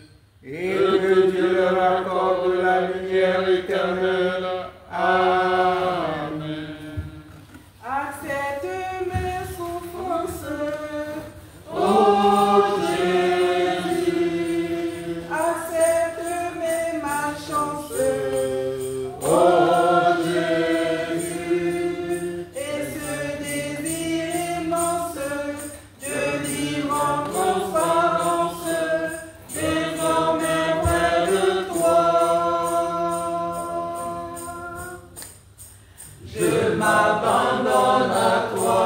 Et que Dieu leur accorde la lumière éternelle. Amen. Accepte mes souffrances, Ô Jésus, accepte mes malchances, ô Jésus, et ce désir immense de vivre en transparence, désormais près de toi. Je m'abandonne à toi,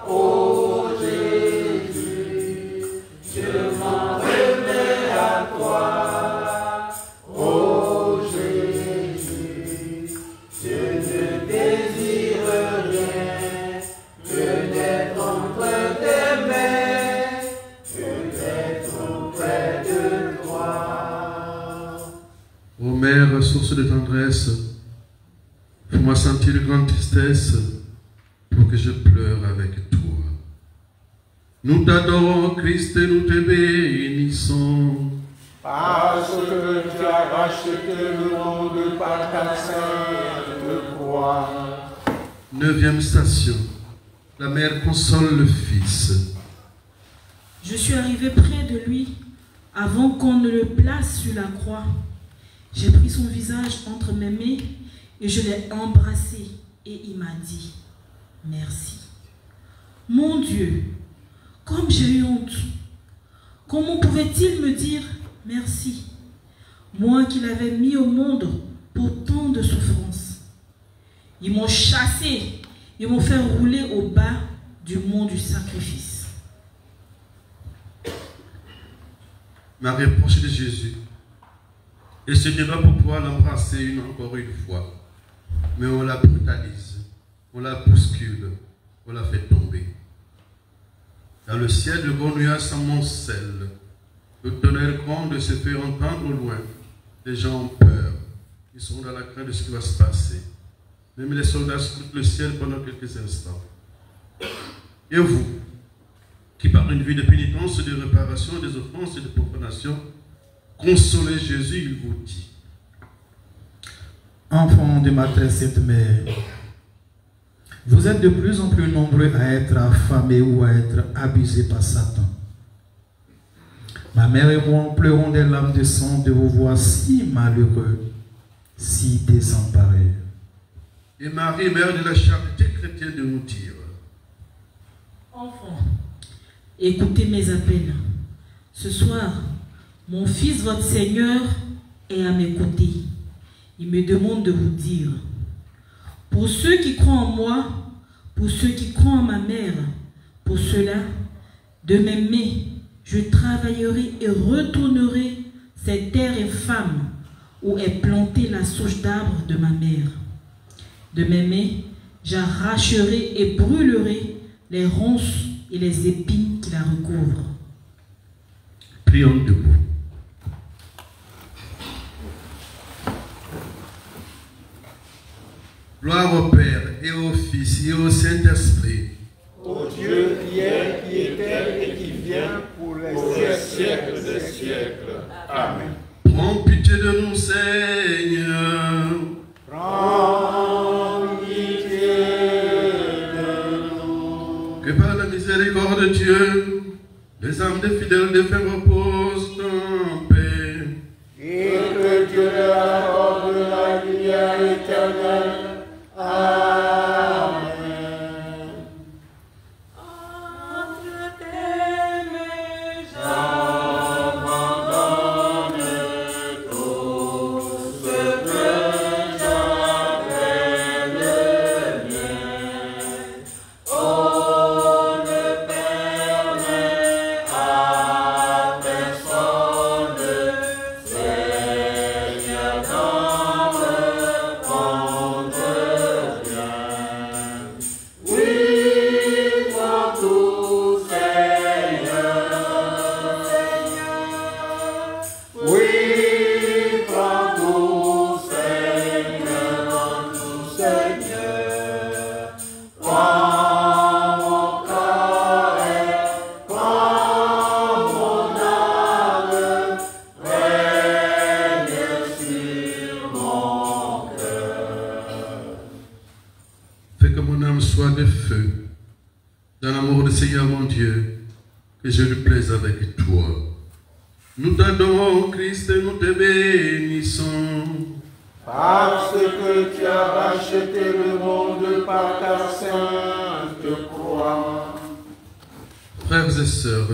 ô Jésus, je m'en remets à toi, ô Jésus, je ne désire rien que d'être entre tes mains, que d'être auprès de toi. Ô Mère, source de tendresse, fais-moi sentir de grande tristesse pour que je pleure avec toi. Nous t'adorons, Christ, et nous te bénissons. Parce que tu as racheté le monde par ta sainte croix. 9e station. La mère console le fils. Je suis arrivé près de lui avant qu'on ne le place sur la croix. J'ai pris son visage entre mes mains et je l'ai embrassé et il m'a dit merci. Mon Dieu, comme j'ai eu honte, comment pouvait-il me dire merci, moi qui l'avais mis au monde pour tant de souffrances? Ils m'ont chassé, ils m'ont fait rouler au bas du mont du sacrifice. Marie est proche de Jésus. Et se dira pour pouvoir l'embrasser encore une fois. Mais on la brutalise, on la bouscule, on la fait tomber. Dans le ciel, le grand nuage s'amoncelle. Le tonnerre gronde se fait entendre au loin. Les gens ont peur. Ils sont dans la crainte de ce qui va se passer. Même les soldats scrutent le ciel pendant quelques instants. Et vous, qui par une vie de pénitence, de réparation, des offenses et de profanation, consolez Jésus, il vous dit. Enfants de ma très sainte mère, vous êtes de plus en plus nombreux à être affamés ou à être abusés par Satan. Ma mère et moi pleurons des larmes de sang de vous voir si malheureux, si désemparés. Et Marie, mère de la charité chrétienne, de nous dire. Enfants, écoutez mes appels. Ce soir, mon fils, votre Seigneur, est à mes côtés. Il me demande de vous dire, pour ceux qui croient en moi, pour ceux qui croient en ma mère, pour ceux-là, de mes mains, je travaillerai et retournerai cette terre infâme où est plantée la souche d'arbre de ma mère. De mes mains, j'arracherai et brûlerai les ronces et les épines qui la recouvrent. Prions debout. Gloire au Père et au Fils et au Saint-Esprit. Ô Dieu qui est, qui était et qui vient pour les siècles des siècles. Amen. Prends pitié de nous, Seigneur. Prends de Dieu, les âmes des fidèles défunts reposent en paix. Et que Dieu leur accorde la lumière éternelle. Amen. Entre tes mains, J'abandonne tout ce que j'avais le mien. Oh, ne permets à personne, Seigneur, d'en me prendre bien. Oui, prends tout, Seigneur. Oui, prends tout, Seigneur, prends tout, Seigneur. Prends mon corps et prends mon âme, règne sur mon cœur. Fais que mon âme soit de feu, dans l'amour du Seigneur mon Dieu, que je lui plaise avec toi. Nous t'adorons, Christ, et nous te bénissons. Parce que tu as racheté le monde par ta sainte croix. Frères et sœurs,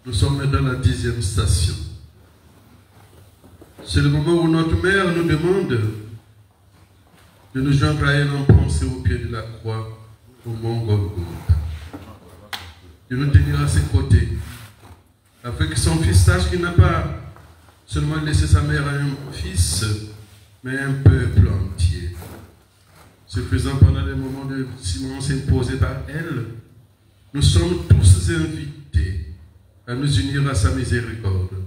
nous sommes dans la 10e station. C'est le moment où notre mère nous demande de nous joindre à elle en pensée au pied de la croix, au mont Golgotha. De nous tenir à ses côtés, afin que son fils sache qu'il n'a pas seulement laissé sa mère à un fils, mais un peuple entier. Ce faisant, pendant les moments de silence imposés par elle, nous sommes tous invités à nous unir à sa miséricorde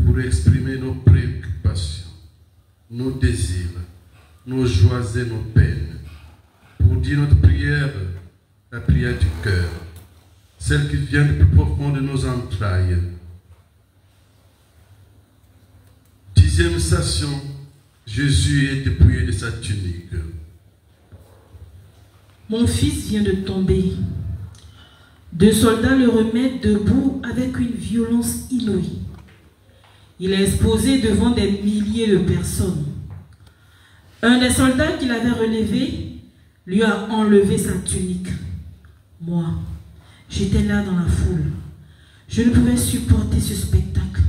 pour exprimer nos préoccupations, nos désirs, nos joies et nos peines, pour dire notre prière, la prière du cœur, celle qui vient du plus profond de nos entrailles. 10e station, Jésus est dépouillé de sa tunique. Mon fils vient de tomber. 2 soldats le remettent debout avec une violence inouïe. Il est exposé devant des milliers de personnes. Un des soldats qui l'avait relevé lui a enlevé sa tunique. Moi, j'étais là dans la foule. Je ne pouvais supporter ce spectacle.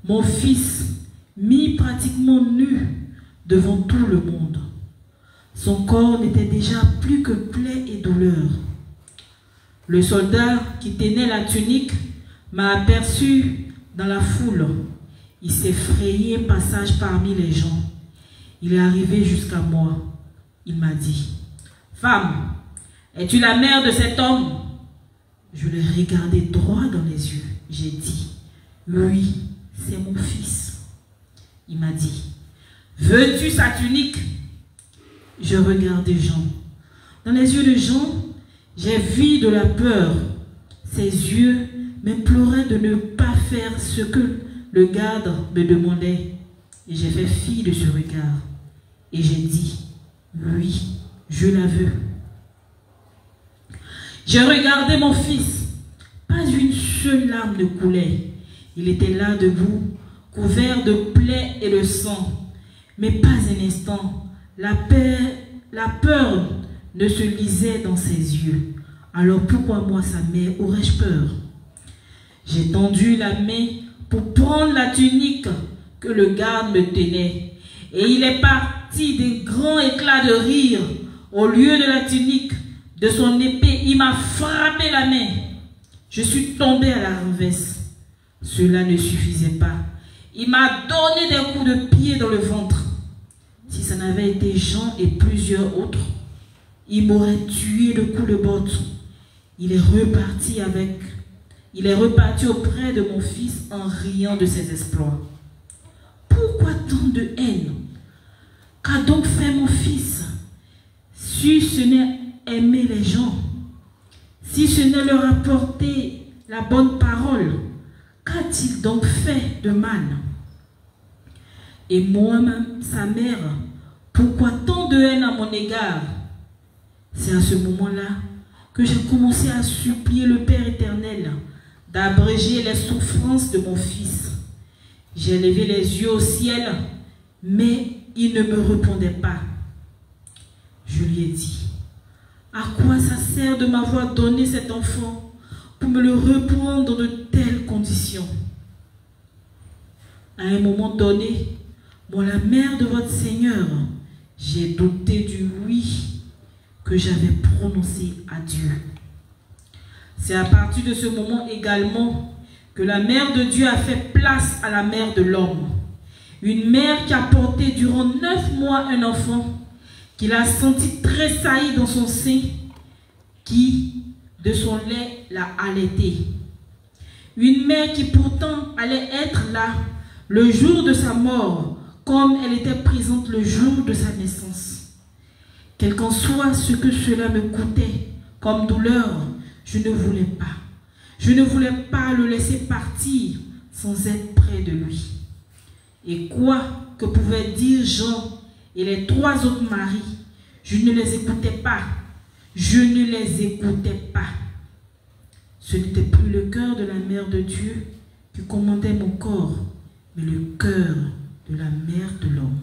Mon fils, mis pratiquement nu devant tout le monde. Son corps n'était déjà plus que plaie et douleur. Le soldat qui tenait la tunique m'a aperçu dans la foule. Il s'est frayé un passage parmi les gens. Il est arrivé jusqu'à moi. Il m'a dit, « Femme, es-tu la mère de cet homme ?» Je l'ai regardé droit dans les yeux. J'ai dit, « Oui, c'est mon fils. » Il m'a dit, « Veux-tu sa tunique ?» Je regardais Jean. Dans les yeux de Jean, j'ai vu de la peur. Ses yeux m'imploraient de ne pas faire ce que le garde me demandait. Et j'ai fait fi de ce regard. Et j'ai dit, oui, je la veux. J'ai regardé mon fils. Pas une seule larme ne coulait. Il était là debout, couvert de plaies et de sang. Mais pas un instant. La peur ne se lisait dans ses yeux. Alors pourquoi moi, sa mère, aurais-je peur? J'ai tendu la main pour prendre la tunique que le garde me tenait. Et il est parti d'un grand éclat de rire. Au lieu de la tunique, de son épée, il m'a frappé la main. Je suis tombé à la renverse. Cela ne suffisait pas. Il m'a donné des coups de pied dans le ventre. Si ça n'avait été Jean et plusieurs autres, il m'aurait tué de coups de botte. Il est reparti auprès de mon fils en riant de ses exploits. Pourquoi tant de haine? Qu'a donc fait mon fils? Si ce n'est aimer les gens, si ce n'est leur apporter la bonne parole, qu'a-t-il donc fait de mal? Et moi-même, sa mère, pourquoi tant de haine à mon égard? C'est à ce moment-là que j'ai commencé à supplier le Père éternel d'abréger les souffrances de mon fils. J'ai levé les yeux au ciel, mais il ne me répondait pas. Je lui ai dit, à quoi ça sert de m'avoir donné cet enfant pour me le reprendre dans de telles conditions? À un moment donné, moi, la mère de votre Seigneur, j'ai douté du oui que j'avais prononcé à Dieu. C'est à partir de ce moment également que la mère de Dieu a fait place à la mère de l'homme. Une mère qui a porté durant 9 mois un enfant, qu'il a senti tressaillir dans son sein, qui, de son lait, l'a allaité. Une mère qui pourtant allait être là le jour de sa mort, comme elle était présente le jour de sa naissance. Quel qu'en soit ce que cela me coûtait comme douleur, je ne voulais pas. Je ne voulais pas le laisser partir sans être près de lui. Et quoi que pouvaient dire Jean et les 3 autres maris, je ne les écoutais pas. Je ne les écoutais pas. Ce n'était plus le cœur de la mère de Dieu qui commandait mon corps, mais le cœur de la mère de l'homme.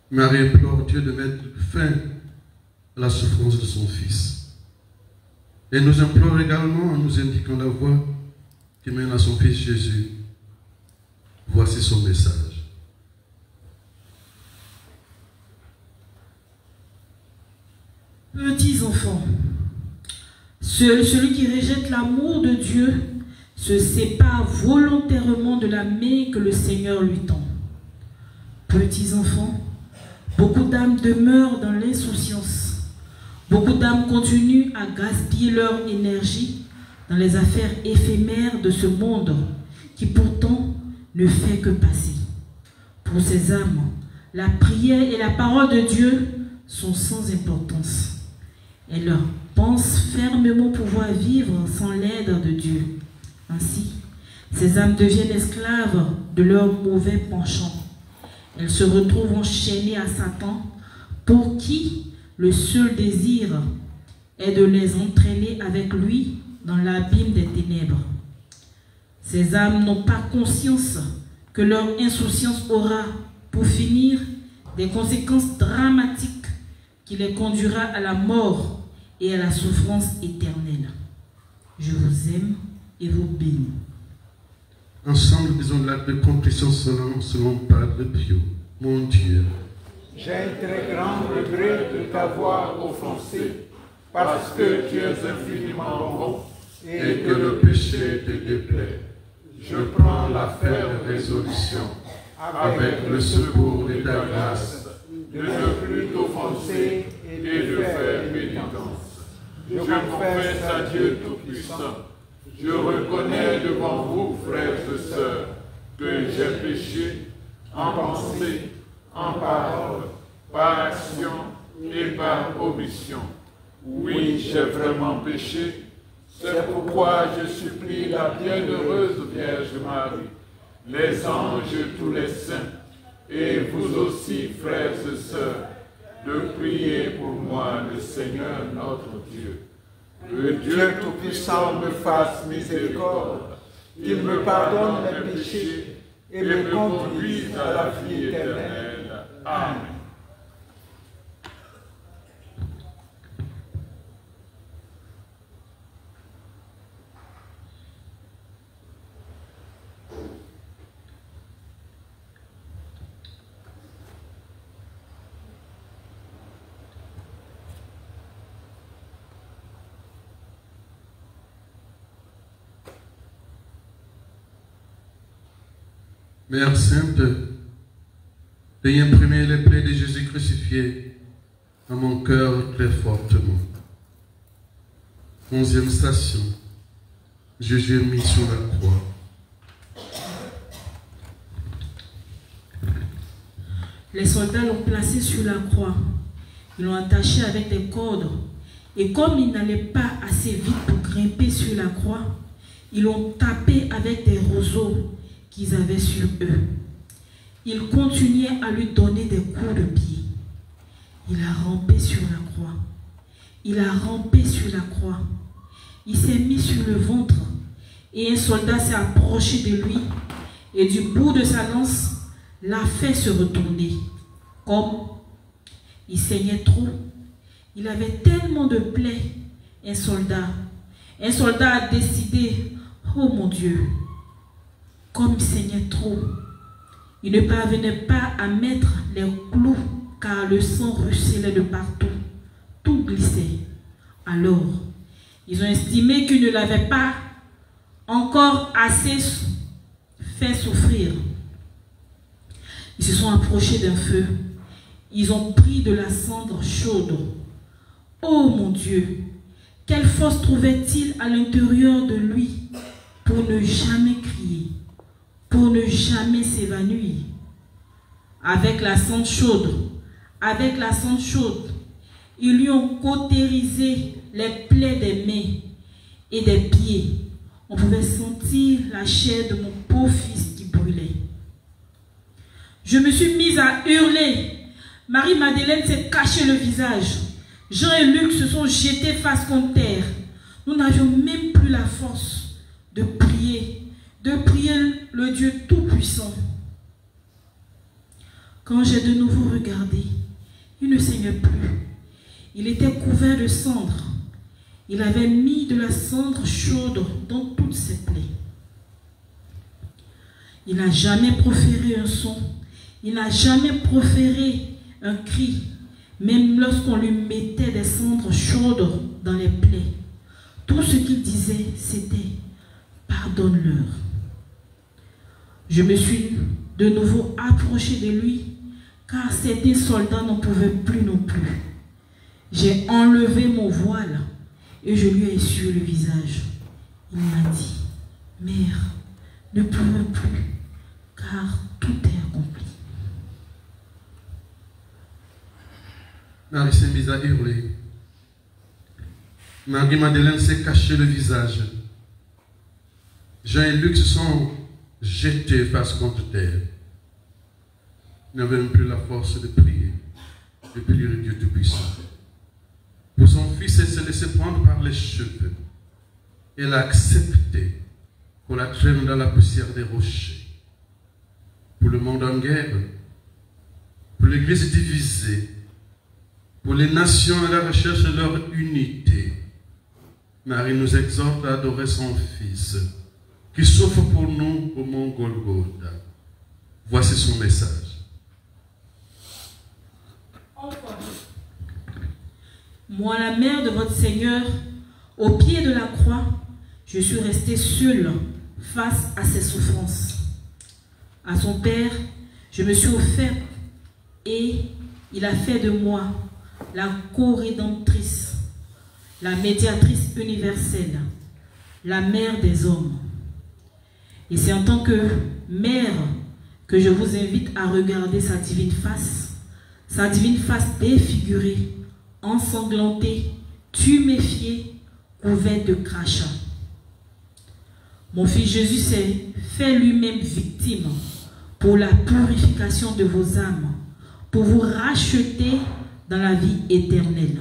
Marie implore Dieu de mettre fin à la souffrance de son fils. Et nous implore également en nous indiquant la voie qui mène à son fils Jésus. Voici son message. Petits enfants, celui qui rejette l'amour de Dieu se sépare volontairement de la main que le Seigneur lui tend. Petits enfants, beaucoup d'âmes demeurent dans l'insouciance. Beaucoup d'âmes continuent à gaspiller leur énergie dans les affaires éphémères de ce monde qui pourtant ne fait que passer. Pour ces âmes, la prière et la parole de Dieu sont sans importance. Elles pensent fermement pouvoir vivre sans l'aide de Dieu. Ainsi, ces âmes deviennent esclaves de leur mauvais penchant. Elles se retrouvent enchaînées à Satan, pour qui le seul désir est de les entraîner avec lui dans l'abîme des ténèbres. Ces âmes n'ont pas conscience que leur insouciance aura, pour finir, des conséquences dramatiques qui les conduira à la mort et à la souffrance éternelle. Je vous aime et vous bénis. Ensemble, disons l'acte de contrition selon Padre Pio. Mon Dieu, j'ai un très grand regret de t'avoir offensé, parce que tu es infiniment bon et que le péché te déplaît. Je prends la ferme résolution, avec le secours de ta grâce, de ne plus t'offenser et de faire pénitence. Je confesse à Dieu Tout-Puissant. Je reconnais devant vous, frères et sœurs, que j'ai péché en pensée, en parole, par action et par omission. Oui, j'ai vraiment péché. C'est pourquoi je supplie la bienheureuse Vierge Marie, les anges et tous les saints, et vous aussi, frères et sœurs, de prier pour moi, le Seigneur notre Dieu. Que Dieu Tout-Puissant me fasse miséricorde, qu'il me pardonne mes péchés et me conduise à la vie éternelle. Amen. Mère Sainte, veuillez imprimer les plaies de Jésus crucifié à mon cœur très fortement. 11e station, Jésus est mis sur la croix. Les soldats l'ont placé sur la croix. Ils l'ont attaché avec des cordes Et comme ils n'allaient pas assez vite pour grimper sur la croix, ils l'ont tapé avec des roseaux qu'ils avaient sur eux. Ils continuaient à lui donner des coups de pied. Il a rampé sur la croix. Il a rampé sur la croix. Il s'est mis sur le ventre et un soldat s'est approché de lui et du bout de sa lance l'a fait se retourner. Comme il saignait trop, il avait tellement de plaies. Un soldat a décidé, oh mon Dieu, comme il saignait trop, il ne parvenait pas à mettre les clous car le sang ruisselait de partout, tout glissait. Alors, ils ont estimé qu'il ne l'avait pas encore assez fait souffrir. Ils se sont approchés d'un feu. Ils ont pris de la cendre chaude. Oh mon Dieu, quelle force trouvait-il à l'intérieur de lui pour ne jamais crier, pour ne jamais s'évanouir? Avec la cendre chaude, ils lui ont cautérisé les plaies des mains et des pieds. On pouvait sentir la chair de mon pauvre fils qui brûlait. Je me suis mise à hurler. Marie-Madeleine s'est caché le visage. Jean et Luc se sont jetés face contre terre. Nous n'avions même plus la force de prier le Dieu Tout-Puissant. Quand j'ai de nouveau regardé, il ne saignait plus. Il était couvert de cendres. Il avait mis de la cendre chaude dans toutes ses plaies. Il n'a jamais proféré un son. Il n'a jamais proféré un cri, même lorsqu'on lui mettait des cendres chaudes dans les plaies. Tout ce qu'il disait, c'était « Pardonne-leur ». Je me suis de nouveau approché de lui, car certains soldats n'en pouvaient plus non plus. J'ai enlevé mon voile et je lui ai essuyé le visage. Il m'a dit « Mère, ne pleure plus, car tout est accompli. » Marie s'est mise à hurler. Marie-Madeleine s'est caché le visage. Jean et Luc se sont jetés face contre terre. Ils n'avaient même plus la force de prier le Dieu Tout-Puissant. Pour son fils, elle s'est laissée prendre par les cheveux. Elle a accepté qu'on la traîne dans la poussière des rochers. Pour le monde en guerre, pour l'Église divisée, pour les nations à la recherche de leur unité, Marie nous exhorte à adorer son Fils, qui souffre pour nous au mont Golgotha. Voici son message. Enfin, moi, la mère de votre Seigneur, au pied de la croix, je suis restée seule face à ses souffrances. À son Père, je me suis offerte et il a fait de moi la co-rédemptrice, la médiatrice universelle, la mère des hommes. Et c'est en tant que mère que je vous invite à regarder sa divine face défigurée, ensanglantée, tuméfiée, couverte de crachats. Mon fils Jésus s'est fait lui-même victime pour la purification de vos âmes, pour vous racheter dans la vie éternelle.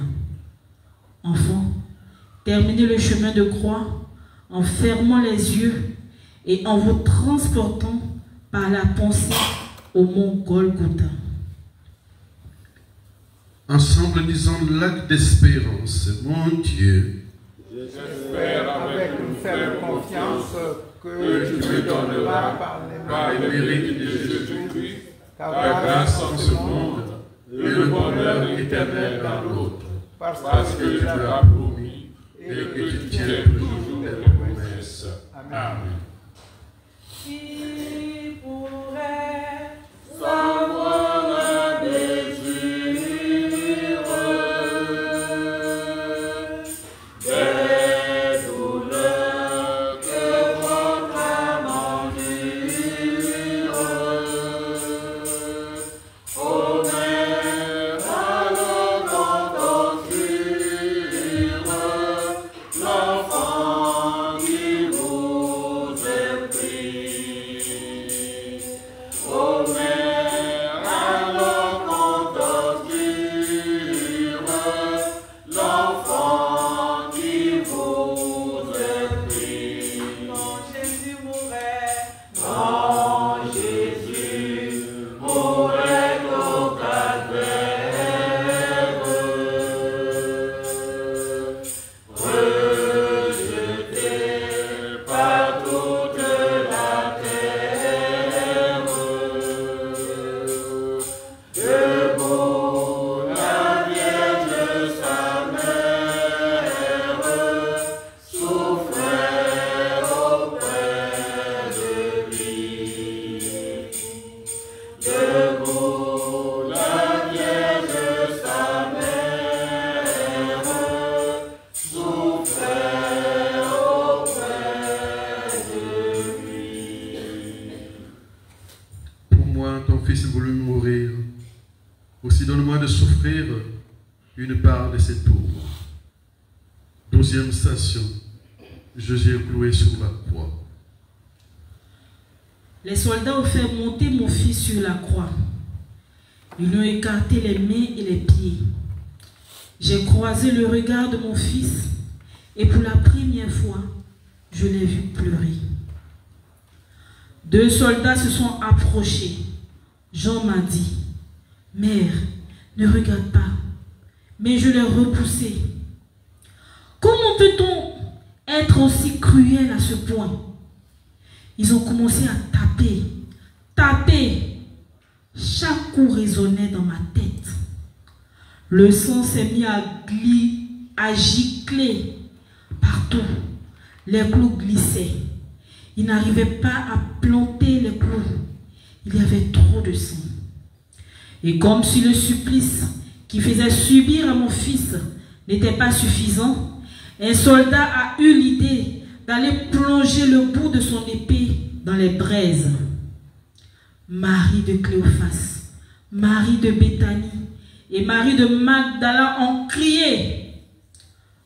Enfants, terminez le chemin de croix en fermant les yeux et en vous transportant par la pensée au mont Golgotha. Ensemble, disons l'acte d'espérance. Mon Dieu, j'espère avec une ferme confiance que tu me donneras par les mérites de Jésus-Christ, ta grâce en ce monde et le bonheur éternel dans l'autre, parce que tu l'as promis et que tu tiens toujours tes promesses. Amen. Qui pourrait savoir un désir des douleurs que votre âme endure? Ô mère, alors dans ton Dieu, une part de ses tours. 12e station, Jésus est cloué sur la croix. Les soldats ont fait monter mon fils sur la croix. Ils lui ont écarté les mains et les pieds. J'ai croisé le regard de mon fils et pour la première fois, je l'ai vu pleurer. 2 soldats se sont approchés. Jean m'a dit, « Mère, ne regarde pas. » Mais je l'ai repoussé. Comment peut-on être aussi cruel à ce point? Ils ont commencé à taper, taper. Chaque coup résonnait dans ma tête. Le sang s'est mis à gicler partout. Les clous glissaient. Ils n'arrivaient pas à planter les clous. Il y avait trop de sang. Et comme si le supplice qui faisait subir à mon fils n'était pas suffisant, un soldat a eu l'idée d'aller plonger le bout de son épée dans les braises. Marie de Cléophas, Marie de Béthanie et Marie de Magdala ont crié.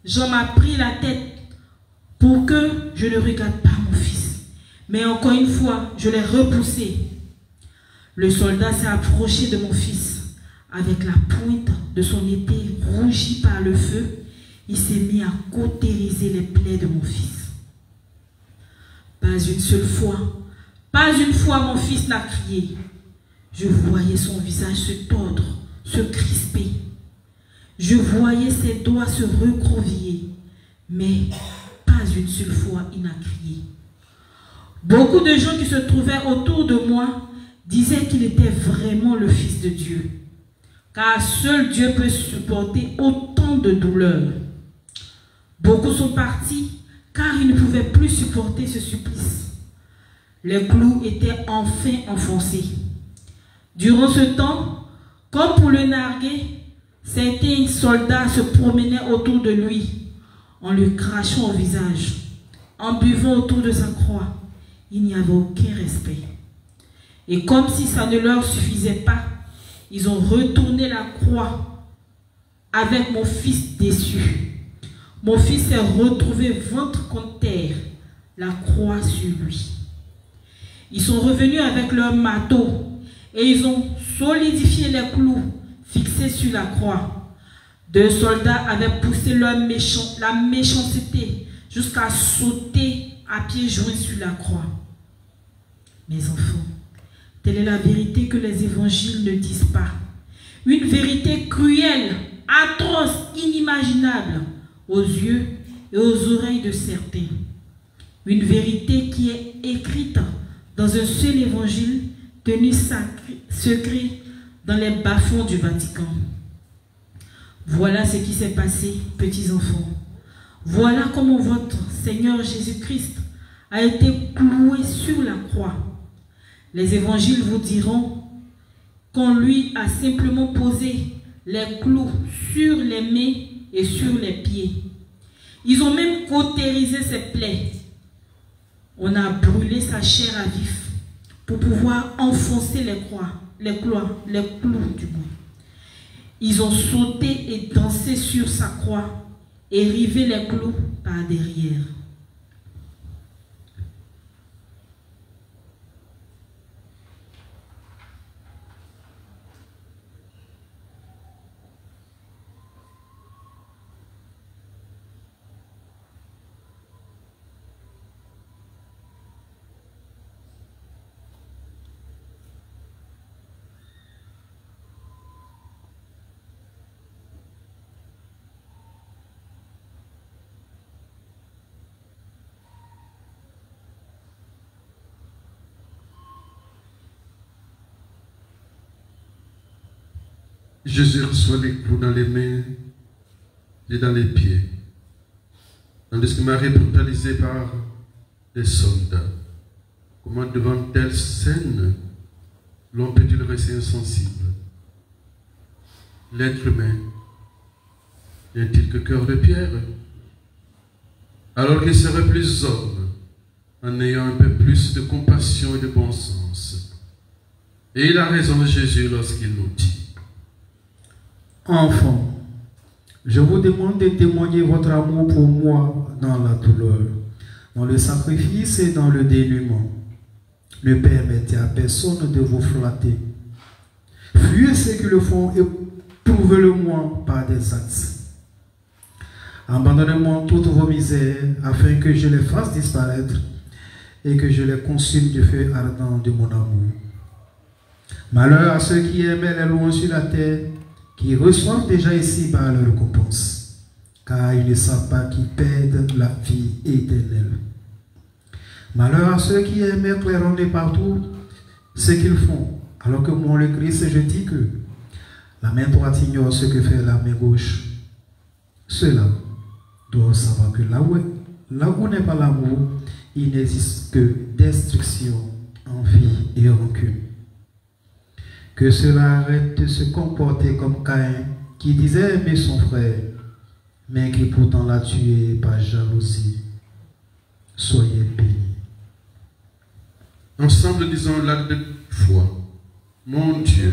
Jean m'a pris la tête pour que je ne regarde pas mon fils. Mais encore une fois, je l'ai repoussé. Le soldat s'est approché de mon fils. Avec la pointe de son épée rougie par le feu, il s'est mis à cautériser les plaies de mon fils. Pas une seule fois, pas une fois mon fils n'a crié. Je voyais son visage se tordre, se crisper. Je voyais ses doigts se recroqueviller, mais pas une seule fois il n'a crié. Beaucoup de gens qui se trouvaient autour de moi disaient qu'il était vraiment le Fils de Dieu, car seul Dieu peut supporter autant de douleurs. Beaucoup sont partis car ils ne pouvaient plus supporter ce supplice. Les clous étaient enfin enfoncés. Durant ce temps, comme pour le narguer, certains soldats se promenaient autour de lui en lui crachant au visage, en buvant autour de sa croix. Il n'y avait aucun respect. Et comme si ça ne leur suffisait pas, ils ont retourné la croix avec mon fils déçu. Mon fils s'est retrouvé ventre contre terre, la croix sur lui. Ils sont revenus avec leur marteau et ils ont solidifié les clous fixés sur la croix. 2 soldats avaient poussé la méchanceté jusqu'à sauter à pieds joints sur la croix. Mes enfants, telle est la vérité que les évangiles ne disent pas. Une vérité cruelle, atroce, inimaginable aux yeux et aux oreilles de certains. Une vérité qui est écrite dans un seul évangile tenu secret dans les bas-fonds du Vatican. Voilà ce qui s'est passé, petits enfants. Voilà comment votre Seigneur Jésus-Christ a été cloué sur la croix. Les évangiles vous diront qu'on lui a simplement posé les clous sur les mains et sur les pieds. Ils ont même cautérisé ses plaies. On a brûlé sa chair à vif pour pouvoir enfoncer les clous du moins. Ils ont sauté et dansé sur sa croix et rivé les clous par derrière. Jésus reçoit les clous dans les mains et dans les pieds, tandis que Marie est brutalisée par les soldats. Comment devant telle scène, l'on peut-il rester insensible? L'être humain n'est-il que cœur de pierre? Alors qu'il serait plus homme, en ayant un peu plus de compassion et de bon sens. Et il a raison Jésus lorsqu'il nous dit: Enfant, Je vous demande de témoigner votre amour pour moi dans la douleur, dans le sacrifice et dans le dénuement. Ne permettez à personne de vous flatter. Fuyez ceux qui le font et prouvez-le-moi par des actes. Abandonnez-moi toutes vos misères afin que je les fasse disparaître et que je les consume du feu ardent de mon amour. Malheur à ceux qui aimaient les louanges sur la terre, qui reçoivent déjà ici-bas leur récompense, car ils ne savent pas qu'ils perdent la vie éternelle. Malheur à ceux qui aimaient claironner partout ce qu'ils font, alors que moi, le Christ, je dis que la main droite ignore ce que fait la main gauche. Ceux-là doivent savoir que là où n'est pas l'amour, il n'existe que destruction, envie et rancune. Que cela arrête de se comporter comme Caïn, qui disait aimer son frère, mais qui pourtant l'a tué par jalousie. Soyez bénis. Ensemble, disons l'acte de foi. Mon Dieu,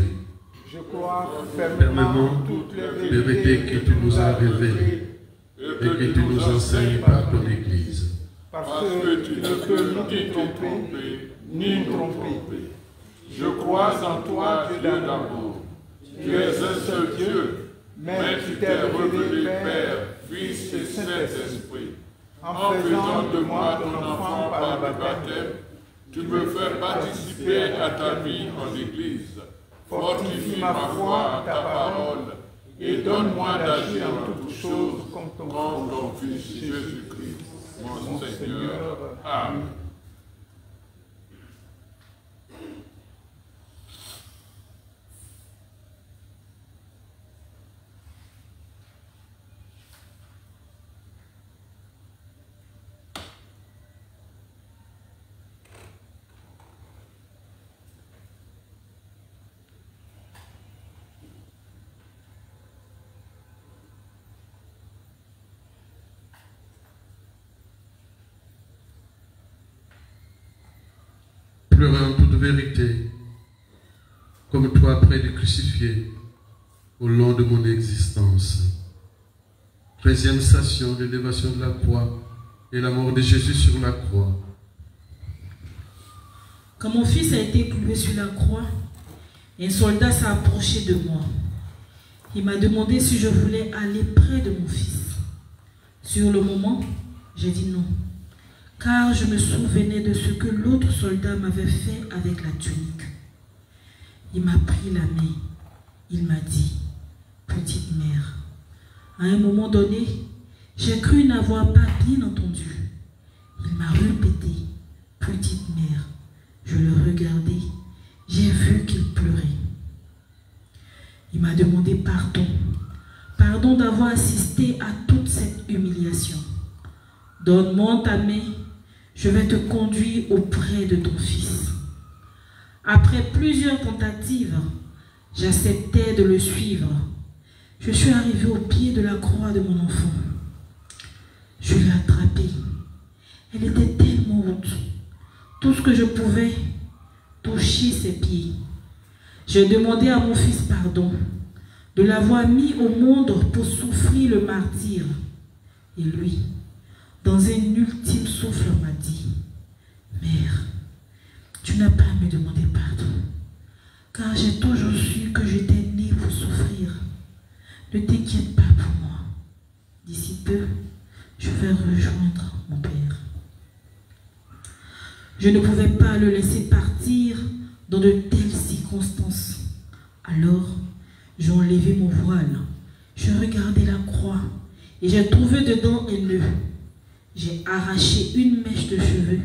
Je crois fermement toutes les vérité que tu nous as révélées et que tu nous enseignes par ton Église. parce que tu ne peux ni te tromper, ni me tromper. Je crois en toi, Dieu d'amour. Tu es un seul Dieu, mais tu t'es révélé Père, Fils et Saint-Esprit. En faisant de moi ton enfant par le baptême, tu me fais participer à ta vie en Église. Fortifie ma foi à ta parole et donne-moi d'agir en toutes choses comme ton Fils Jésus-Christ, mon Seigneur. Amen. Pleurez en toute vérité, comme toi près du crucifié, au long de mon existence. 13e station, l'élévation de la croix et la mort de Jésus sur la croix. Quand mon fils a été cloué sur la croix, un soldat s'est approché de moi. Il m'a demandé si je voulais aller près de mon fils. Sur le moment, j'ai dit non, car je me souvenais de ce que l'autre soldat m'avait fait avec la tunique. Il m'a pris la main. Il m'a dit, petite mère. À un moment donné, j'ai cru n'avoir pas bien entendu. Il m'a répété, petite mère. Je le regardais. J'ai vu qu'il pleurait. Il m'a demandé pardon. Pardon d'avoir assisté à toute cette humiliation. Donne-moi ta main. Je vais te conduire auprès de ton fils. Après plusieurs tentatives, j'acceptais de le suivre. Je suis arrivé au pied de la croix de mon enfant. Je l'ai attrapée. Elle était tellement haute. Tout ce que je pouvais, toucher ses pieds. J'ai demandé à mon fils pardon de l'avoir mis au monde pour souffrir le martyre. Et lui, dans un ultime souffle, m'a dit, mère, tu n'as pas à me demander pardon, car j'ai toujours su que j'étais né pour souffrir. Ne t'inquiète pas pour moi. D'ici peu, je vais rejoindre mon Père. Je ne pouvais pas le laisser partir dans de telles circonstances. Alors, j'ai enlevé mon voile. Je regardais la croix et j'ai trouvé dedans un nœud. J'ai arraché une mèche de cheveux.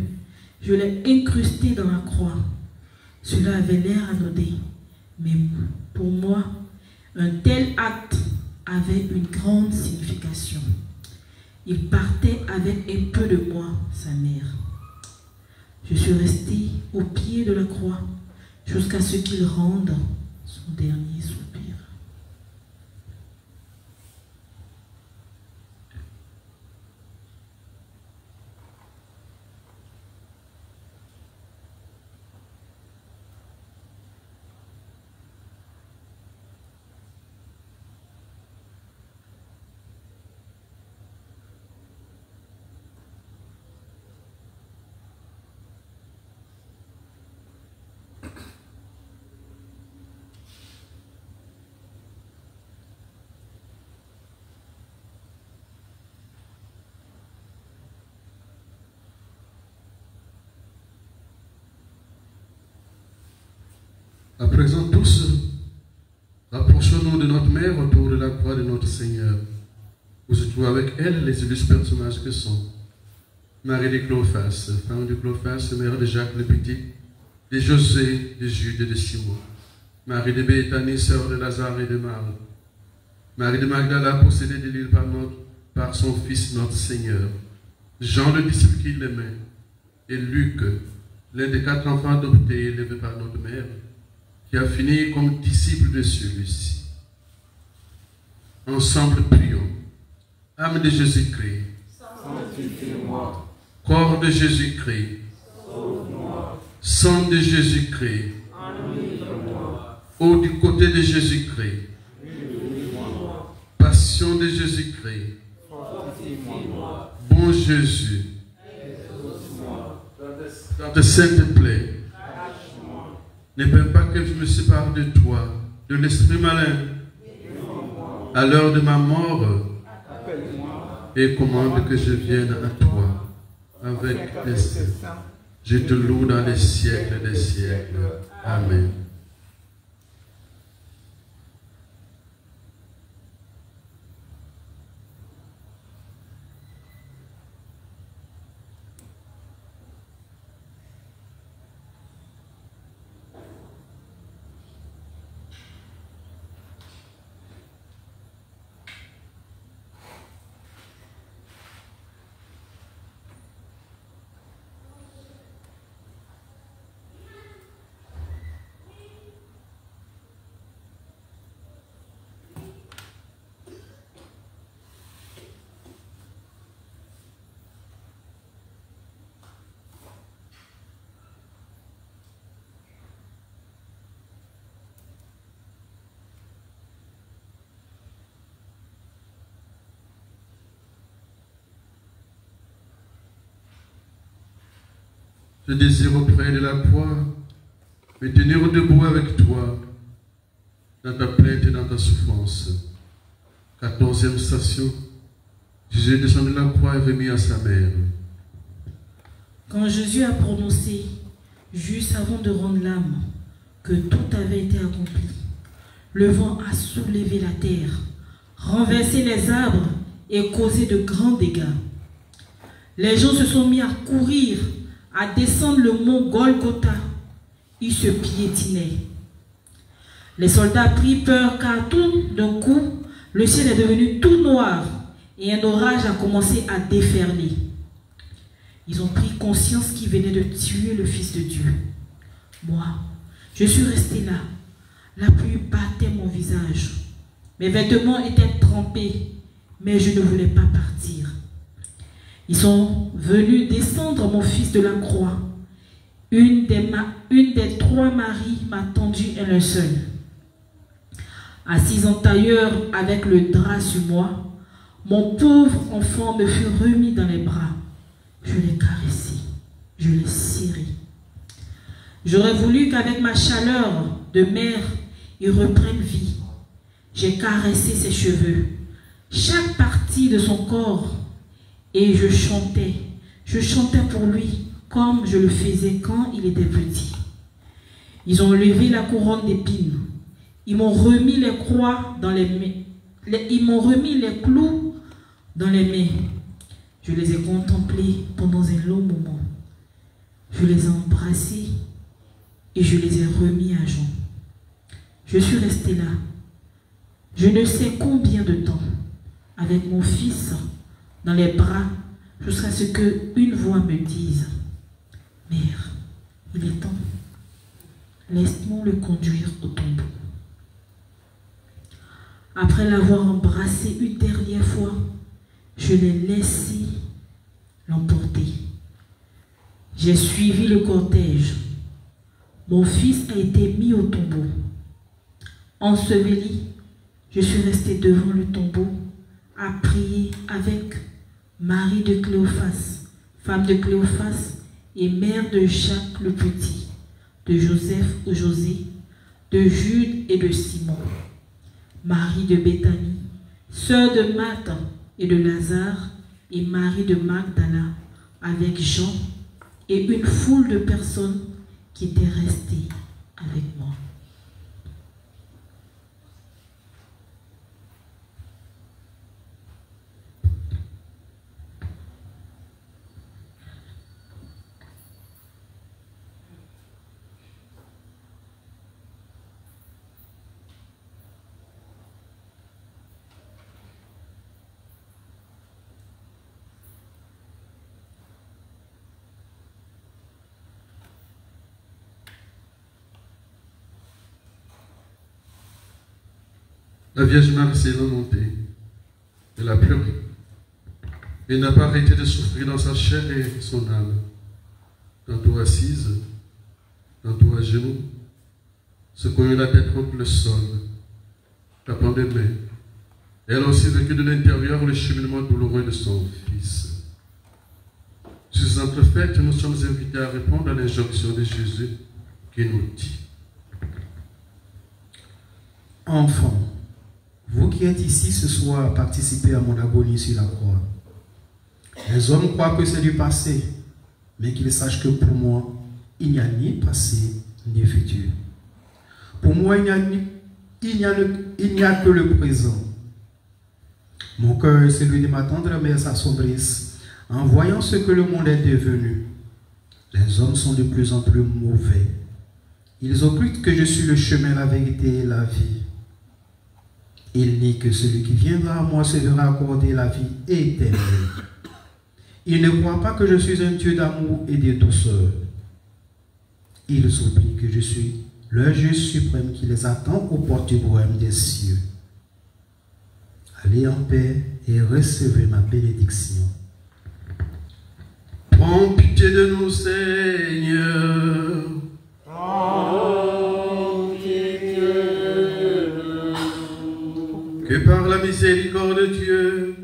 Je l'ai incrustée dans la croix. Cela avait l'air anodin, mais pour moi, un tel acte avait une grande signification. Il partait avec un peu de moi, sa mère. Je suis restée au pied de la croix jusqu'à ce qu'il rende son dernier soupir. À présent, tous, rapprochons-nous de notre mère autour de la croix de notre Seigneur. Où se trouvent avec elle les illustres personnages que sont Marie de Cléophas, femme de Cléophas, mère de Jacques le Petit, de José, de Jude et de Simon, Marie de Béthanie, sœur de Lazare et de Marie, Marie de Magdala, possédée de l'île par son Fils notre Seigneur, Jean le disciple qui l'aimait, et Luc, l'un des 4 enfants adoptés élevés par notre mère, qui a fini comme disciple de celui-ci. Ensemble, prions. Âme de Jésus-Christ, Sanctifie-moi. corps de Jésus-Christ, Sauve-moi. sang de Jésus-Christ, Enivre-moi. eau du côté de Jésus-Christ, Vivifie-moi. passion de Jésus-Christ, Fortifie-moi. bon Jésus, Exauce-moi. dans tes saintes plaies, Cache-moi. ne permets pas que je me sépare de toi, de l'esprit malin, Défends-moi. à l'heure de ma mort, Appelle-moi. et commande que je vienne à toi, avec Avec des ce sang, je te loue dans les siècles des siècles. Amen. Je désire auprès de la croix me tenir debout avec toi dans ta plainte et dans ta souffrance. 14e station. Jésus descend de la croix et remis à sa mère. Quand Jésus a prononcé, juste avant de rendre l'âme, que tout avait été accompli, le vent a soulevé la terre, renversé les arbres et causé de grands dégâts. Les gens se sont mis à courir, à descendre le mont Golgotha. Ils se piétinaient. Les soldats prirent peur car tout d'un coup, le ciel est devenu tout noir et un orage a commencé à déferler. Ils ont pris conscience qu'ils venaient de tuer le Fils de Dieu. Moi, je suis resté là. La pluie battait mon visage. Mes vêtements étaient trempés, mais je ne voulais pas partir. Ils sont venus descendre mon Fils de la croix. Une des 3 Maries m'a tendu un linceul. Assise en tailleur avec le drap sur moi, mon pauvre enfant me fut remis dans les bras. Je l'ai caressé, je l'ai serré. J'aurais voulu qu'avec ma chaleur de mère, il reprenne vie. J'ai caressé ses cheveux, chaque partie de son corps, et je chantais pour lui comme je le faisais quand il était petit. Ils ont levé la couronne d'épines. Ils m'ont remis les croix dans les mains. Ils m'ont remis les clous dans les mains. Je les ai contemplés pendant un long moment. Je les ai embrassés et je les ai remis à Jean. Je suis restée là, je ne sais combien de temps, avec mon fils dans les bras, jusqu'à ce qu'une voix me dise: Mère, il est temps, laisse-moi le conduire au tombeau. Après l'avoir embrassé une dernière fois, je l'ai laissé l'emporter. J'ai suivi le cortège. Mon fils a été mis au tombeau. Enseveli, je suis restée devant le tombeau à prier avec Marie de Cléophas, femme de Cléophas et mère de Jacques le Petit, de Joseph ou José, de Jude et de Simon, Marie de Béthanie, sœur de Marthe et de Lazare, et Marie de Magdala, avec Jean et une foule de personnes qui étaient restées avec moi. La Vierge Marie s'est lamentée. Elle a pleuré. Elle n'a pas arrêté de souffrir dans sa chair et son âme. Tantôt assise, tantôt à genoux, secouant la tête contre le sol, tapant des mains. Elle a aussi vécu de l'intérieur le cheminement douloureux de son Fils. Sur ces entrefaites, nous sommes invités à répondre à l'injonction de Jésus qui nous dit: Enfants, vous qui êtes ici ce soir à participer à mon agonie sur la croix, les hommes croient que c'est du passé, mais qu'ils sachent que pour moi, il n'y a ni passé ni futur. Pour moi, il n'y a que le présent. Mon cœur, celui de ma tendre mère, s'assombrisse en voyant ce que le monde est devenu. Les hommes sont de plus en plus mauvais. Ils occultent que je suis le chemin, la vérité et la vie. Ils nient que celui qui viendra à moi se verra accorder la vie éternelle. Ils ne croient pas que je suis un Dieu d'amour et de douceur. Ils oublient que je suis leur juge suprême qui les attend aux portes du royaume des cieux. Allez en paix et recevez ma bénédiction. Prends pitié de nous, Seigneur. Que par la miséricorde de Dieu,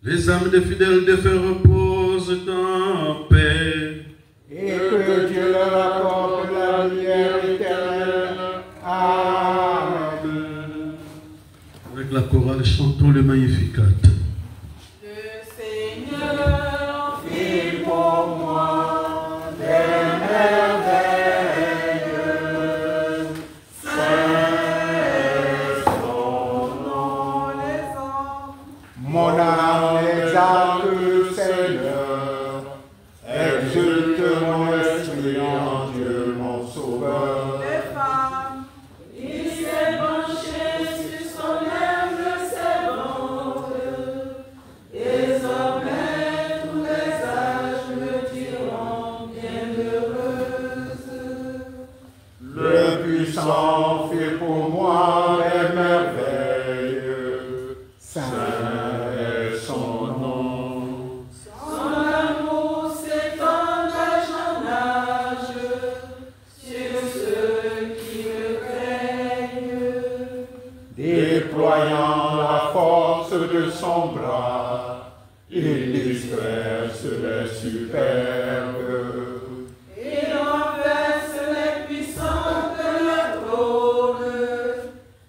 les âmes des fidèles défunts reposent en paix. Et que Dieu leur accorde la lumière éternelle. Amen. Avec la chorale, chantons le Magnificat. Le Seigneur fit pour moi des merveilles. C'est son nom, les hommes. Mon âme exalte le Seigneur, exulte mon esprit en Dieu mon sauveur. Les femmes, il s'est penché sur son humble servante. Désormais, tous les âges me diront bienheureuse. Le puissant fait pour moi des merveilles. Saint est son nom. Son amour s'étend d'âge en âge sur ceux qui le craignent. Déployant la force de son bras, il disperse les superbes. Il renverse les puissants de leur trône,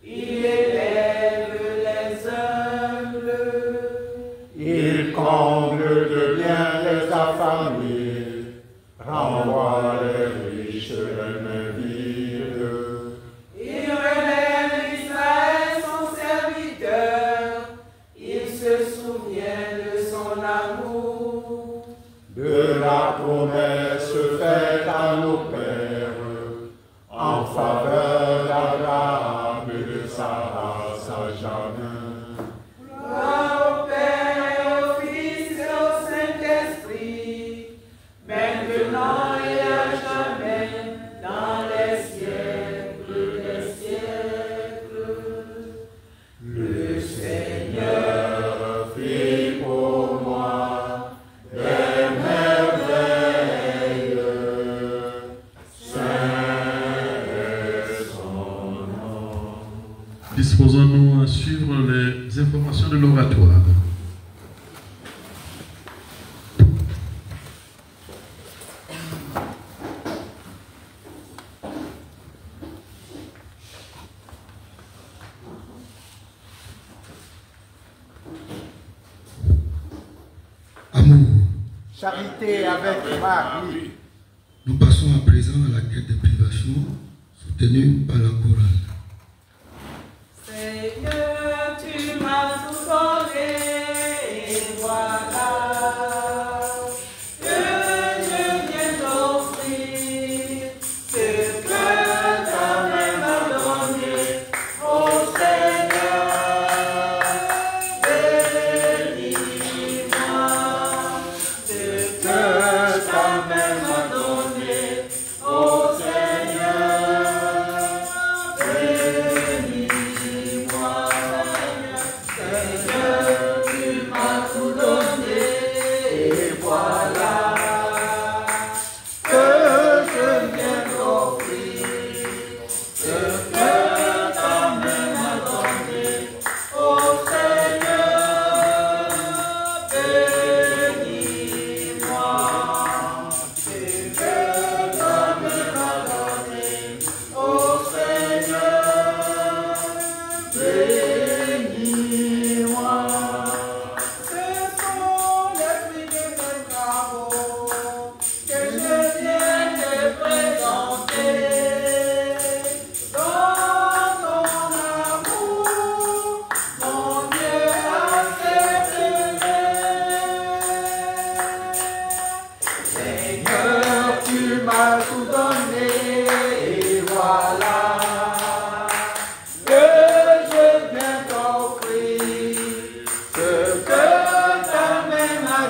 il élève les humbles. Il comble de bien les affamés, renvoie les riches les mains vides. Il relève Israël son serviteur, il se souvient de son amour. De la promesse faite à nos pères, en faveur d'Abraham et de sa race à jamais. Gloire au Père et au Fils et au Saint-Esprit, maintenant et à jamais, dans les siècles des siècles. Le Seigneur Fit pour moi des merveilles, Saint est son nom. Disposons-nous à suivre les informations de l'oratoire. Amour. Charité avec Marie. Nous passons à présent à la quête des privations soutenue par la chorale. Seigneur, tu m'as soufflé, et voilà que je viens t'offrir ce que ta main m'a donné, ô Seigneur, bénis-moi, ce que ta main m'a donné, ô Seigneur, bénis-moi.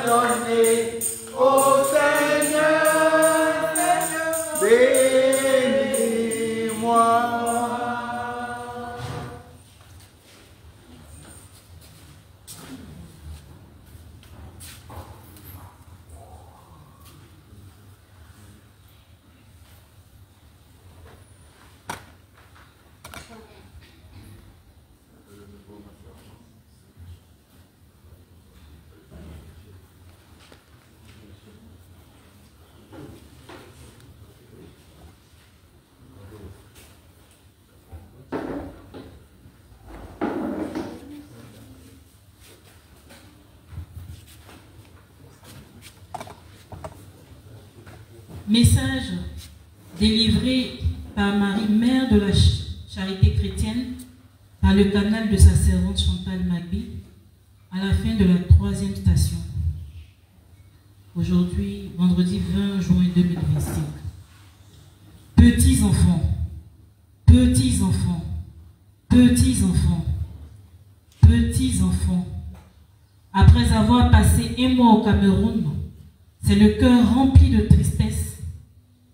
donné au Seigneur, bénis-moi. Message délivré par Marie, mère de la charité chrétienne, par le canal de sa servante Chantal Magby, à la fin de la 3e station. Aujourd'hui, vendredi 20 juin 2025. Petits enfants, petits enfants, petits enfants, petits enfants. Après avoir passé un mois au Cameroun, c'est le cœur rempli de tristesse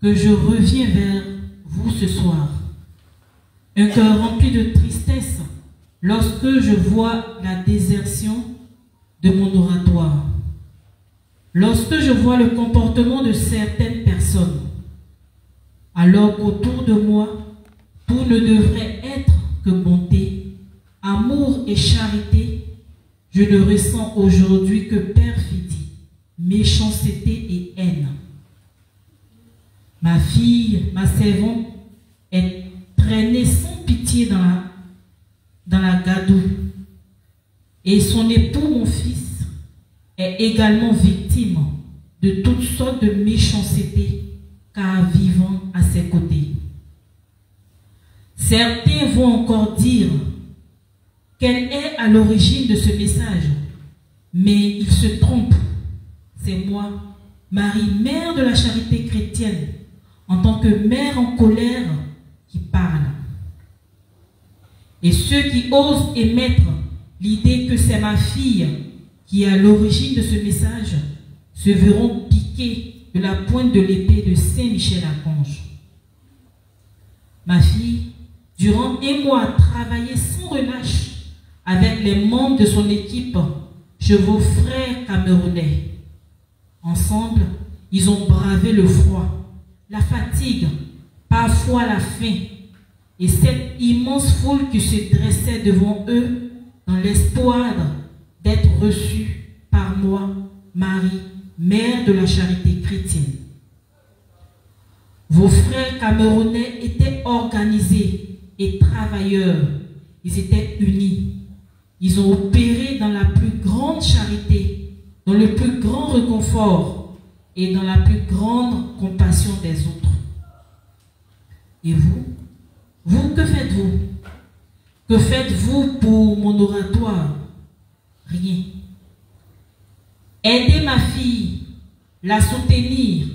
que je reviens vers vous ce soir. Un cœur rempli de tristesse lorsque je vois la désertion de mon oratoire. Lorsque je vois le comportement de certaines personnes, alors qu'autour de moi, tout ne devrait être que bonté, amour et charité, je ne ressens aujourd'hui que perfidie, méchanceté et haine. Ma fille, ma servante, est traînée sans pitié dans la gadoue. Et son époux, mon fils, est également victime de toutes sortes de méchanceté, car vivant à ses côtés. Certains vont encore dire qu'elle est à l'origine de ce message, mais ils se trompent. C'est moi, Marie, mère de la charité chrétienne, en tant que mère en colère, qui parle. Et ceux qui osent émettre l'idée que c'est ma fille qui est à l'origine de ce message se verront piqués de la pointe de l'épée de Saint-Michel-Archange. Ma fille, durant un mois, a travaillé sans relâche avec les membres de son équipe, vos frères camerounais. Ensemble, ils ont bravé le froid, la fatigue, parfois la faim, et cette immense foule qui se dressait devant eux dans l'espoir d'être reçus par moi, Marie, mère de la charité chrétienne. Vos frères camerounais étaient organisés et travailleurs. Ils étaient unis. Ils ont opéré dans la plus grande charité, dans le plus grand réconfort et dans la plus grande compassion des autres. Et vous, que faites-vous? Que faites-vous pour mon oratoire? Rien. Aidez ma fille, la soutenir,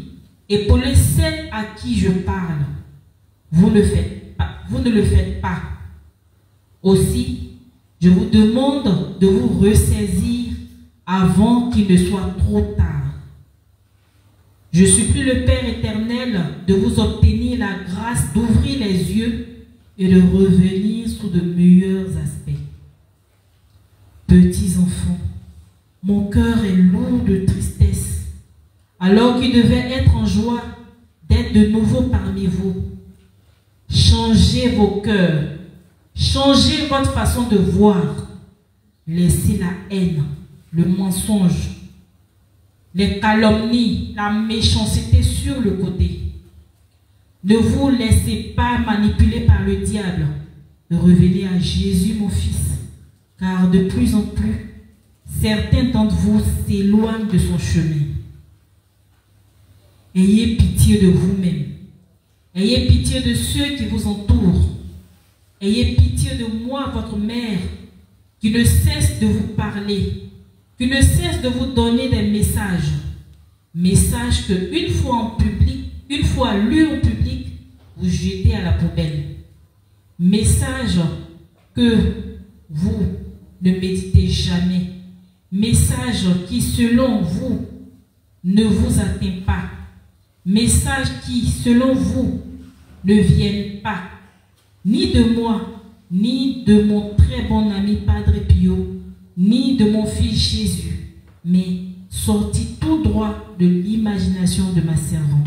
épauler celle à qui je parle. Vous ne le faites pas. Aussi, je vous demande de vous ressaisir avant qu'il ne soit trop tard. Je supplie le Père éternel de vous obtenir la grâce d'ouvrir les yeux et de revenir sous de meilleurs aspects. Petits enfants, mon cœur est lourd de tristesse, alors qu'il devait être en joie d'être de nouveau parmi vous. Changez vos cœurs, changez votre façon de voir. Laissez la haine, le mensonge, les calomnies, la méchanceté sur le côté. Ne vous laissez pas manipuler par le diable. Revenez à Jésus, mon fils, car de plus en plus, certains d'entre vous s'éloignent de son chemin. Ayez pitié de vous-même. Ayez pitié de ceux qui vous entourent. Ayez pitié de moi, votre mère, qui ne cesse de vous parler, qui ne cesse de vous donner des messages. Messages que une fois en public, une fois lus en public, vous jetez à la poubelle. Messages que vous ne méditez jamais message qui selon vous ne vous atteint pas, message qui selon vous ne viennent pas, ni de moi, ni de mon très bon ami Padre Pio, ni de mon fils Jésus, mais sorti tout droit de l'imagination de ma servante.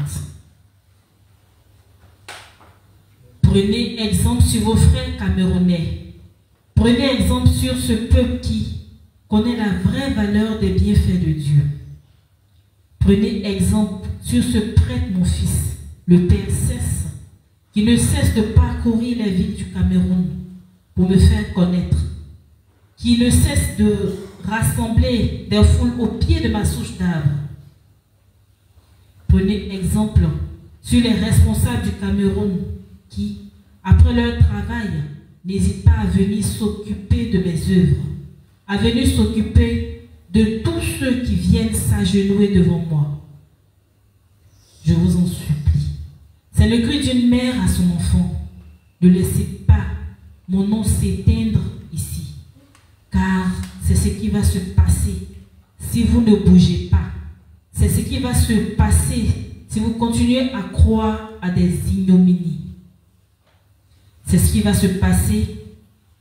Prenez exemple sur vos frères camerounais. Prenez exemple sur ce peuple qui connaît la vraie valeur des bienfaits de Dieu. Prenez exemple sur ce prêtre, mon fils, le Père Cesse, qui ne cesse de parcourir les villes du Cameroun pour me faire connaître, qui ne cesse de rassembler des foules au pied de ma souche d'arbre. Prenez exemple sur les responsables du Cameroun qui, après leur travail, n'hésitent pas à venir s'occuper de mes œuvres, à venir s'occuper de tous ceux qui viennent s'agenouiller devant moi. Je vous en supplie. C'est le cri d'une mère à son enfant. Ne laissez pas mon nom s'éteindre ici, car c'est ce qui va se passer si vous ne bougez pas. C'est ce qui va se passer si vous continuez à croire à des ignominies. C'est ce qui va se passer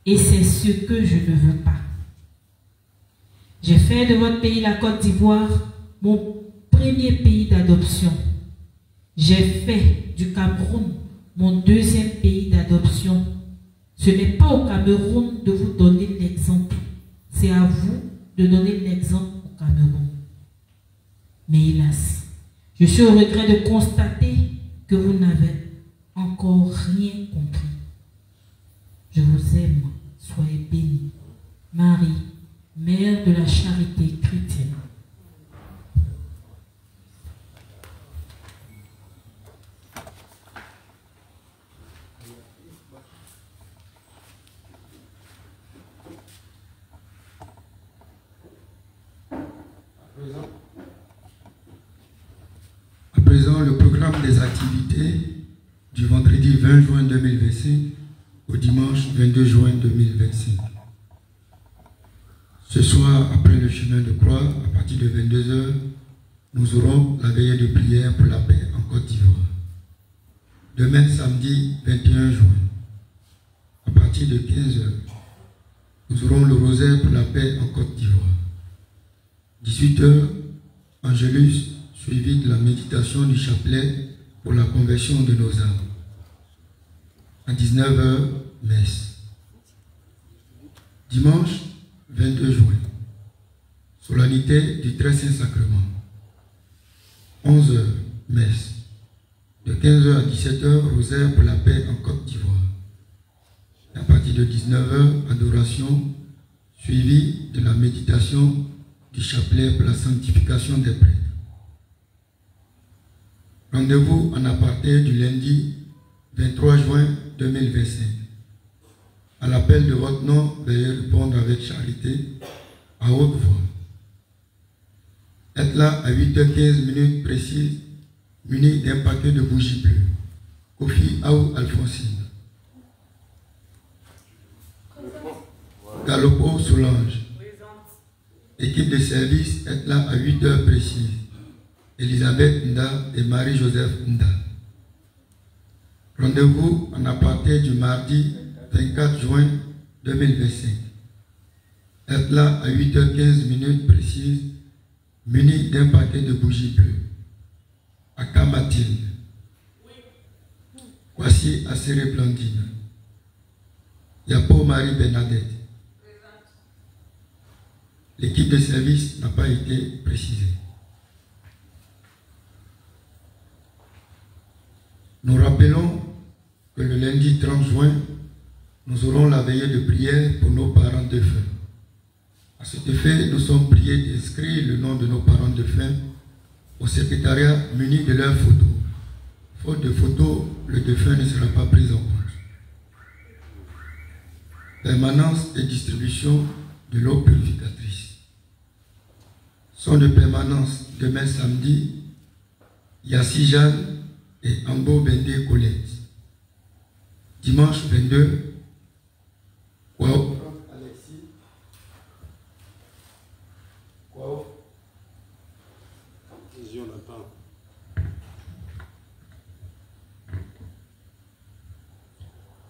et c'est ce que je ne veux pas. J'ai fait de votre pays, la Côte d'Ivoire, mon premier pays d'adoption. J'ai fait du Cameroun mon deuxième pays d'adoption. Ce n'est pas au Cameroun de vous donner l'exemple. C'est à vous de donner l'exemple au Cameroun. Mais hélas, je suis au regret de constater que vous n'avez encore rien compris. Je vous aime, soyez bénis. Marie, Mère de la charité chrétienne. À présent, le programme des activités du vendredi 20 juin 2025 au dimanche 22 juin 2025. Ce soir, après le chemin de croix, à partir de 22 h, nous aurons la veillée de prière pour la paix en Côte d'Ivoire. Demain, samedi 21 juin, à partir de 15 h, nous aurons le rosaire pour la paix en Côte d'Ivoire. 18 h, Angélus, suivi de la méditation du chapelet pour la conversion de nos âmes. À 19 h, messe. Dimanche 22 juin, solennité du Très Saint Sacrement. 11 h, messe. De 15 h à 17 h, rosaire pour la paix en Côte d'Ivoire. À partir de 19 h, adoration, suivie de la méditation du chapelet pour la sanctification des prêtres. Rendez-vous en aparté du lundi 23 juin 2025. À l'appel de votre nom, veuillez répondre avec charité, à haute voix. Êtes là à 8 h 15 précises, munis d'un paquet de bougies bleues. Kofi Aou Alphonsine. Galopo Solange. Équipe de service, êtes là à 8 h précises. Elisabeth Nda et Marie-Joseph Nda. Rendez-vous en aparté du mardi 24 juin 2025. Êtes là à 8 h 15 précises, munis d'un paquet de bougies bleues. Aka Mathilde. Voici Asséré Blandine. Yapo Marie Bernadette. L'équipe de service n'a pas été précisée. Nous rappelons que le lundi 30 juin, nous aurons la veillée de prière pour nos parents défunts. À cet effet, nous sommes priés d'inscrire le nom de nos parents défunts au secrétariat muni de leurs photos. Faute de photos, le défunt ne sera pas pris en compte. Permanence et distribution de l'eau purificatrice. Sont de permanence demain samedi, Yassi Jeanne et Ambo Bende Colette. Dimanche 22, Alexis t'entends.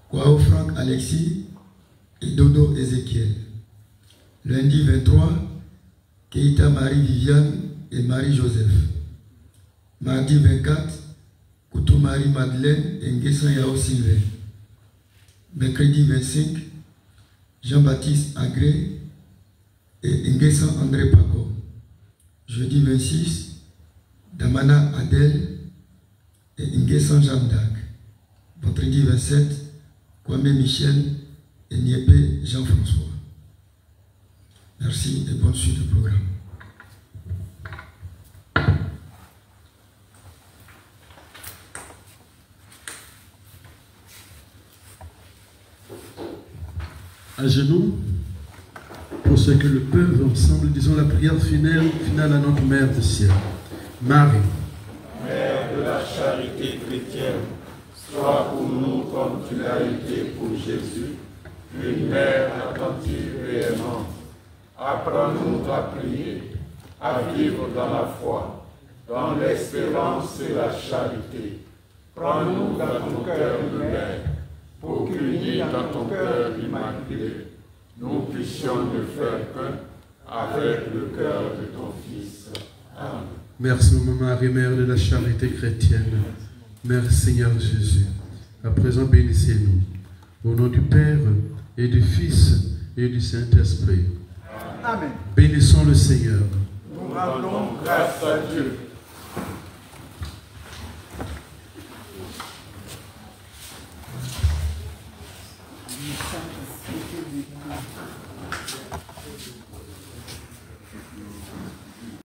Kwao Franck Alexis et Dodo Ézéchiel. Lundi 23, Keita Marie-Viviane et Marie-Joseph. Mardi 24, Koutou Marie-Madeleine et Nguessan Yao Sylvain. Mercredi 25, Jean-Baptiste Agré et Nguessan André Paco. Jeudi 26, Damana Adèle et Nguessan Jeanne d'Arc. Vendredi 27, Kwame Michel et Niépé Jean-François. Merci et bonne suite du programme. À genoux, pour ceux qui le peuvent, ensemble, disons la prière finale à notre Mère du ciel. Marie, Mère de la charité chrétienne, sois pour nous comme tu l'as été pour Jésus, une mère attentive et aimante. Apprends-nous à prier, à vivre dans la foi, dans l'espérance et la charité. Prends-nous dans ton cœur de mère, pour qu'unis dans ton cœur immaculé, nous puissions ne faire qu'un avec le cœur de ton Fils. Amen. merci Marie, Mère de la charité chrétienne. Merci Seigneur Jésus. À présent, bénissez-nous. Au nom du Père et du Fils et du Saint-Esprit. Amen. Bénissons le Seigneur. Nous rendons grâce à Dieu.